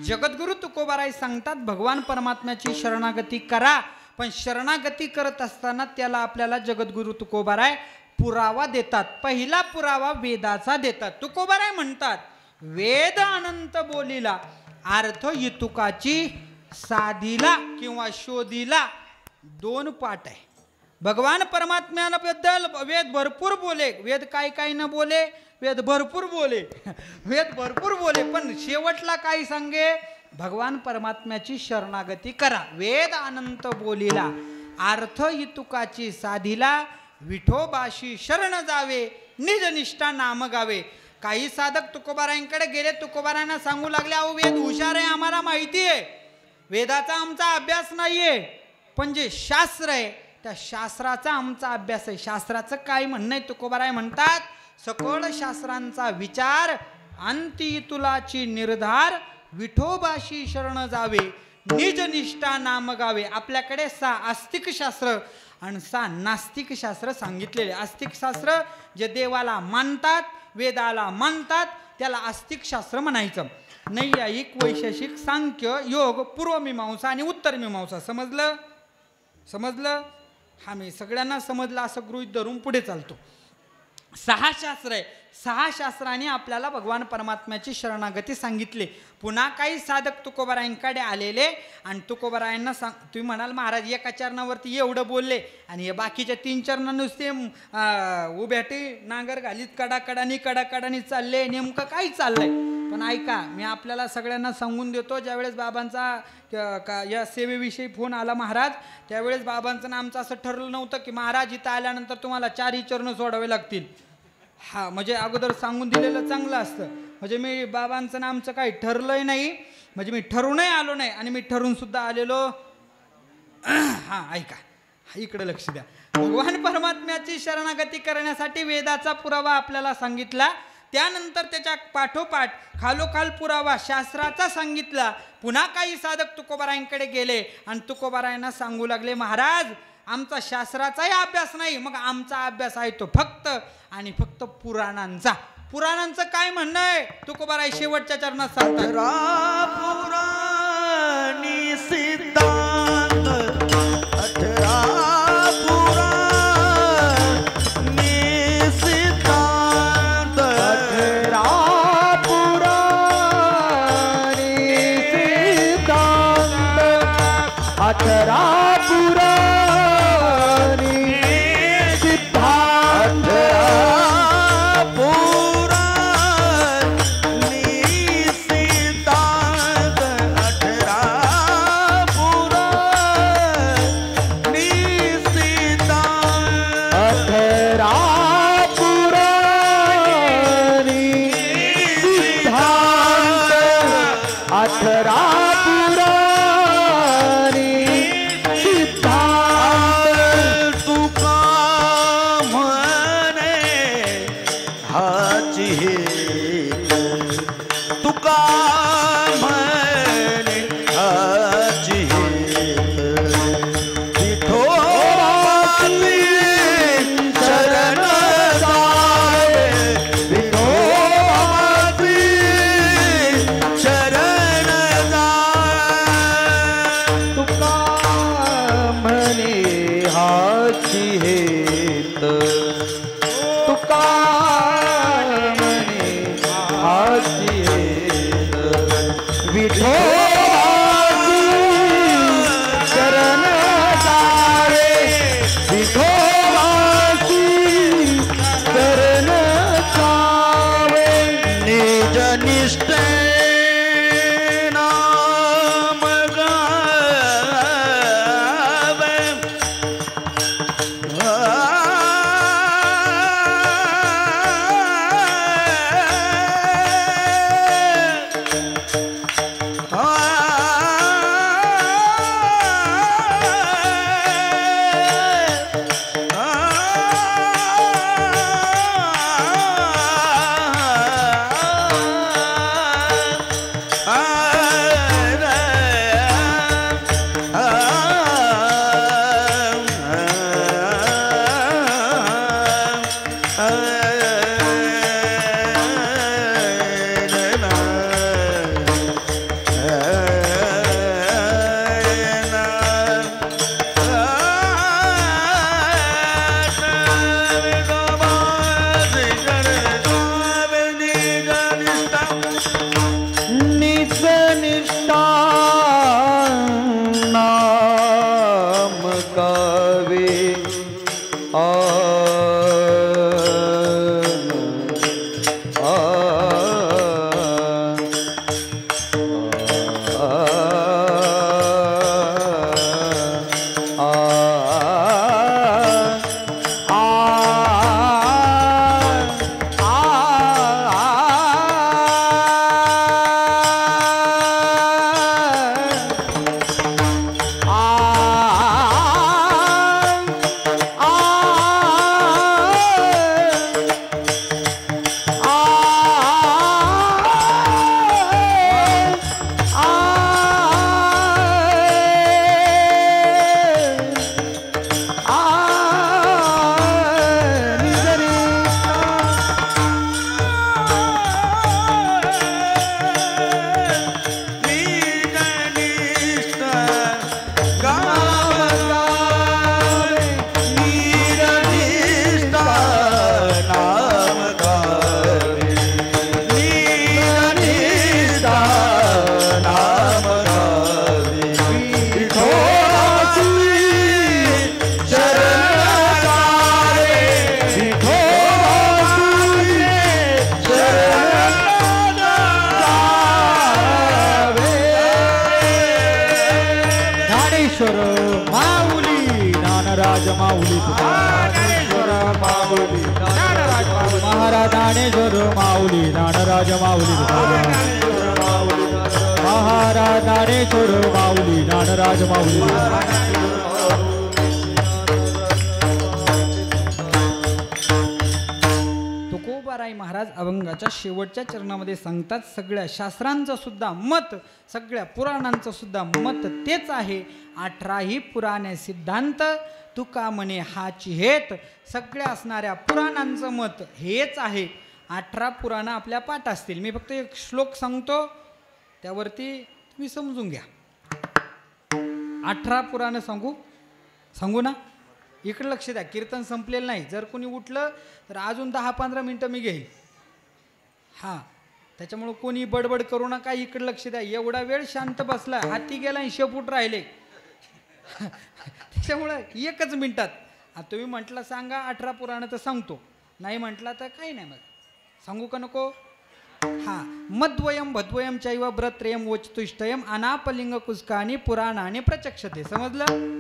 S4: जगद्गुरु तुकोबाराय सांगतात, भगवान परमात्म्याची शरणागती करा. पण शरणागती करत असताना त्याला आपल्याला जगद्गुरु तुकोबाराय पुरावा देतात. पहिला पुरावा वेदाचा देतात. तुकोबाराय म्हणतात, वेद अनंत बोलीला, अर्थ युतुकाची साधीला किंवा शोधीला 2 पाठ आहे. भगवान परमात्म्याबद्दल वेद भरपूर बोले. वेद काय काय न बोले, वेद भरपूर बोले. वेद भरपूर बोले, पण शेवटला काय सांगे, भगवान परमात्म्याची शरणागती करा. वेद अनंत बोलीला, अर्थ युतुकाची साधीला, विठोबाशी शरण जावे, निज निष्ठा नाम गावे. काही साधक तुकोबारायांकडे गेले, तुकोबारायांना सांगू लागले, अहो वेद हुशार आहे, आम्हाला माहिती आहे, वेदाचा आमचा अभ्यास नाहीये, पण जे शास्त्र आहे त्या शास्त्राचा आमचा अभ्यास आहे. शास्त्राचं काय म्हणणं आहे? तुकोबाराय म्हणतात, सकळ शास्त्रांचा विचार, अंती तुलाची निर्धार, विठोबाशी शरण जावे, निज निष्ठा नाम गावे. आपल्याकडे 6 आस्तिक शास्त्र आणि 6 नास्तिक शास्त्र सांगितलेले. आस्तिक शास्त्र जे देवाला मानतात, वेदाला मानतात, त्याला आस्तिक शास्त्र म्हणायचं. नैयायिक, वैशेषिक, सांख्य, योग, पूर्वमीमांसा आणि उत्तरमीमांसा. समजलं? समजलं? हा, मी सगळ्यांना समजलं असं गृहीत धरून पुढे चालतो. 6 शास्त्र आहे. 6 शास्त्राने आपल्याला भगवान परमात्म्याची शरणागती सांगितली. पुन्हा काही साधक तुकोबारायांकडे आलेले आणि तुकोबारायांना तुम्ही म्हणाल महाराज एका चरणावरती एवढं बोलले आणि हे बाकीच्या 3 चरणं नुसते उभ्याटी नांगर घालीत कडाकडानी चालले, नेमकं काय चाललंय? पण ऐका, मी आपल्याला सगळ्यांना सांगून देतो, ज्यावेळेस बाबांचा या सेवेविषयी फोन आला महाराज, त्यावेळेस बाबांचं नामचं असं ठरलं नव्हतं की महाराज इथं आल्यानंतर तुम्हाला 4 चरणं सोडावे लागतील. हा, म्हणजे अगोदर सांगून दिलेलं चांगलं असतं. म्हणजे मी बाबांचं नामचं काही ठरलंही नाही, म्हणजे मी ठरूनही आलो नाही आणि मी ठरून सुद्धा आलेलो. हां, ऐका, इकडे लक्ष द्या. भगवान परमात्म्याची शरणागती करण्यासाठी वेदाचा पुरावा आपल्याला सांगितला, त्यानंतर त्याच्या पाठोपाठ खालोखाल पुरावा शास्त्राचा सांगितला. पुन्हा काही साधक तुकोबारायांकडे गेले आणि तुकोबारायांना सांगू लागले, महाराज आमचा शास्त्राचाही अभ्यास नाही, मग आमचा अभ्यास आहे तो फक्त आणि फक्त पुराणांचा. पुराणांचं काय म्हणणं आहे तुकोबाराय शेवटच्या चरणात सांगतात.
S3: पुराणी सिद्धांत 18 पुराणी सिद्धांत
S2: 18 पुराणी सिद्धांत 18 पुराणी सिद्धांत 18 पुराणी सिद्धांत
S3: तुका म्हणे हाची हेत, तुका म्हणे हाची हेत. विठोबाची शरण जावे, विठोबाची शरण
S2: तुका म्हणे हाची हेत, तुका म्हणे हाची हेत. विठोबाची शरण जावे, विठोबाची शरण जावे.
S3: निज निष्ठे नाम गावे,
S2: निज निष्ठा नाम गावे.
S1: ज्ञानेश्वर माऊली ज्ञानराज माऊली महाराज ज्ञानेश्वर माऊली ज्ञानराज माऊली
S4: तुकोबाराय महाराज अभंगाच्या शेवटच्या चरणामध्ये सांगतात, सगळ्या शास्त्रांचं सुद्धा मत, सगळ्या पुराणांचं सुद्धा मत तेच आहे. 18ही पुराणे सिद्धांत तुका म्हणे हाची हेत. सगळ्या असणाऱ्या पुराणांचं मत हेच आहे. 18 पुराणं आपल्या पाठ असतील. मी फक्त एक श्लोक सांगतो, त्यावरती तुम्ही समजून घ्या. 18 पुराणं सांगू ना? इकडे लक्ष द्या, कीर्तन संपलेलं नाही. जर कोणी उठलं तर अजून 10-15 मिनटं मी घेईल. हां, त्याच्यामुळं कोणी बडबड करू नका, इकडे लक्ष द्या. एवढा वेळ शांत बसला, हाती गेला 80 फूट राहिले. त्याच्यामुळं 1च मिनिटात. तुम्ही म्हटलं सांगा 18 पुराण तर सांगतो, नाही म्हटलं तर काही नाही. मग सांगू का नको? हां, मद्वयम भद्वयम चैव ब्रत्रयम वचतुष्टयम अनापलिंग कुस्कानी पुराणाने प्रचक्षते. समजलं?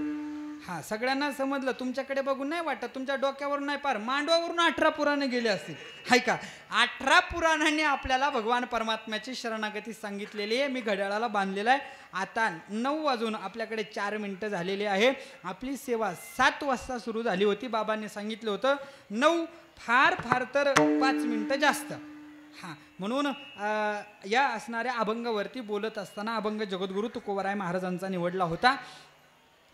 S4: हां, सगळ्यांना समजलं. तुमच्याकडे बघून नाही वाटत, तुमच्या डोक्यावरून नाही, पार मांडवावरून 18 पुराणे गेले असतील. हाय का? 18 पुराणांनी आपल्याला भगवान परमात्म्याची शरणागती सांगितलेली आहे. मी घड्याळाला बांधलेला आहे. आता 9 वाजून आपल्याकडे 4 मिनटं झालेली आहे. आपली सेवा 7 वाजता सुरू झाली होती. बाबांनी सांगितलं होतं 9, फार तर 5 मिनटं जास्त. हां, म्हणून या असणाऱ्या अभंगावरती बोलत असताना अभंग जगद्गुरू तुकोबाराय महाराजांचा निवडला होता.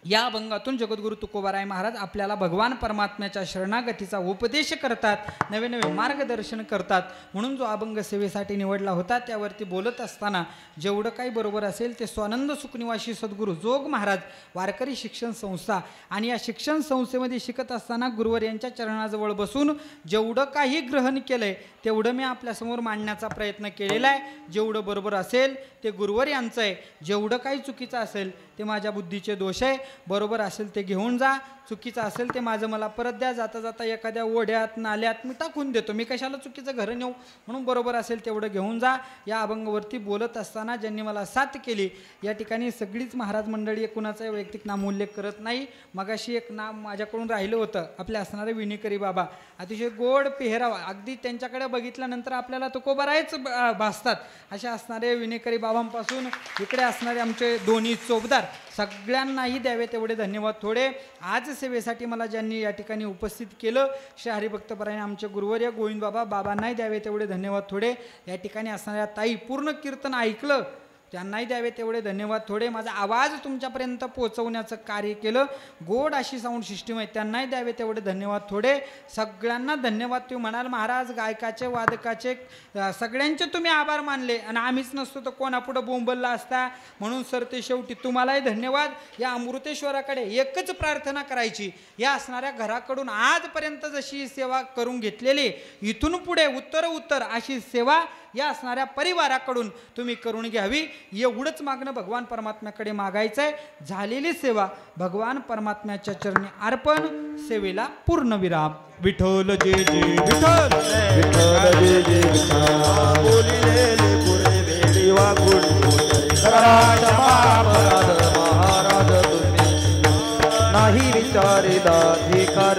S4: या अभंगातून जगद्गुरू तुकोबाराय महाराज आपल्याला भगवान परमात्म्याच्या शरणागतीचा उपदेश करतात, नवे नवे मार्गदर्शन करतात. म्हणून जो अभंग सेवेसाठी निवडला होता त्यावरती बोलत असताना जेवढं काही बरोबर असेल ते स्वानंद सुखनिवासी सद्गुरू जोग महाराज वारकरी शिक्षण संस्था आणि या शिक्षण संस्थेमध्ये शिकत असताना गुरुवर यांच्या चरणाजवळ बसून जेवढं काही ग्रहण केलंय तेवढं मी आपल्यासमोर मांडण्याचा प्रयत्न केलेला आहे. जेवढं बरोबर असेल ते गुरुवर यांचं आहे, जेवढं काही चुकीचं असेल ते माझ्या बुद्धीचे दोष आहे. बरोबर असेल ते घेऊन जा, चुकीचं असेल ते माझं मला परत द्या. जाता जाता एखाद्या ओढ्यात नाल्यात मी टाकून देतो, मी कशाला चुकीचं घर नेऊ. म्हणून बरोबर असेल तेवढं घेऊन जा. या अभंगावरती बोलत असताना ज्यांनी मला साथ केली, या ठिकाणी सगळीच महाराज मंडळी कुणाचा वैयक्तिक नाम उल्लेख करत नाही. मगाशी एक नाम माझ्याकडून राहिलं होतं, आपले असणारे विणेकरी बाबा, अतिशय गोड पेहरावा, अगदी त्यांच्याकडे बघितल्यानंतर आपल्याला तुकोबारायच भासतात अशा असणारे विणेकरी बाबांपासून इकडे असणारे आमचे दोन्ही चोपदार, सगळ्यांनाही द्यावे तेवढे धन्यवाद थोडे. आज सेवेसाठी मला ज्यांनी या ठिकाणी उपस्थित केलं, श्री हरिभक्तपरायण आमचे गुरुवर्य गोविंद बाबा, बाबांनाही द्यावे तेवढे धन्यवाद थोडे. या ठिकाणी असणाऱ्या ताई, पूर्ण कीर्तन ऐकलं त्यांनाही द्यावे तेवढे धन्यवाद थोडे. माझा आवाज तुमच्यापर्यंत पोहोचवण्याचं कार्य केलं, गोड अशी साऊंड सिस्टीम आहे, त्यांनाही द्यावे तेवढे धन्यवाद थोडे. सगळ्यांना धन्यवाद. तुम्ही म्हणाल महाराज गायकाचे वादकाचे सगळ्यांचे तुम्ही आभार मानले आणि आम्हीच नसतो तर कोणापुढं बोंबलला असता. म्हणून सर ते शेवटी तुम्हालाही धन्यवाद. या अमृतेश्वराकडे एकच प्रार्थना करायची, या असणाऱ्या घराकडून आजपर्यंत जशी सेवा करून घेतलेली, इथून पुढे उत्तर अशी सेवा या असणाऱ्या परिवाराकडून तुम्ही करून घ्यावी. एवढंच मागणं भगवान परमात्म्याकडे मागायचं आहे. झालेली सेवा भगवान परमात्म्याच्या चरणी अर्पण, सेवेला पूर्ण विराम. विठ्ठल जय जय विठ्ठल,
S2: विठ्ठल जय जय विठ्ठल. बोलिलेले पुरे वेळी वागुड महाराज तुम्ही नाही विचारिला धिकार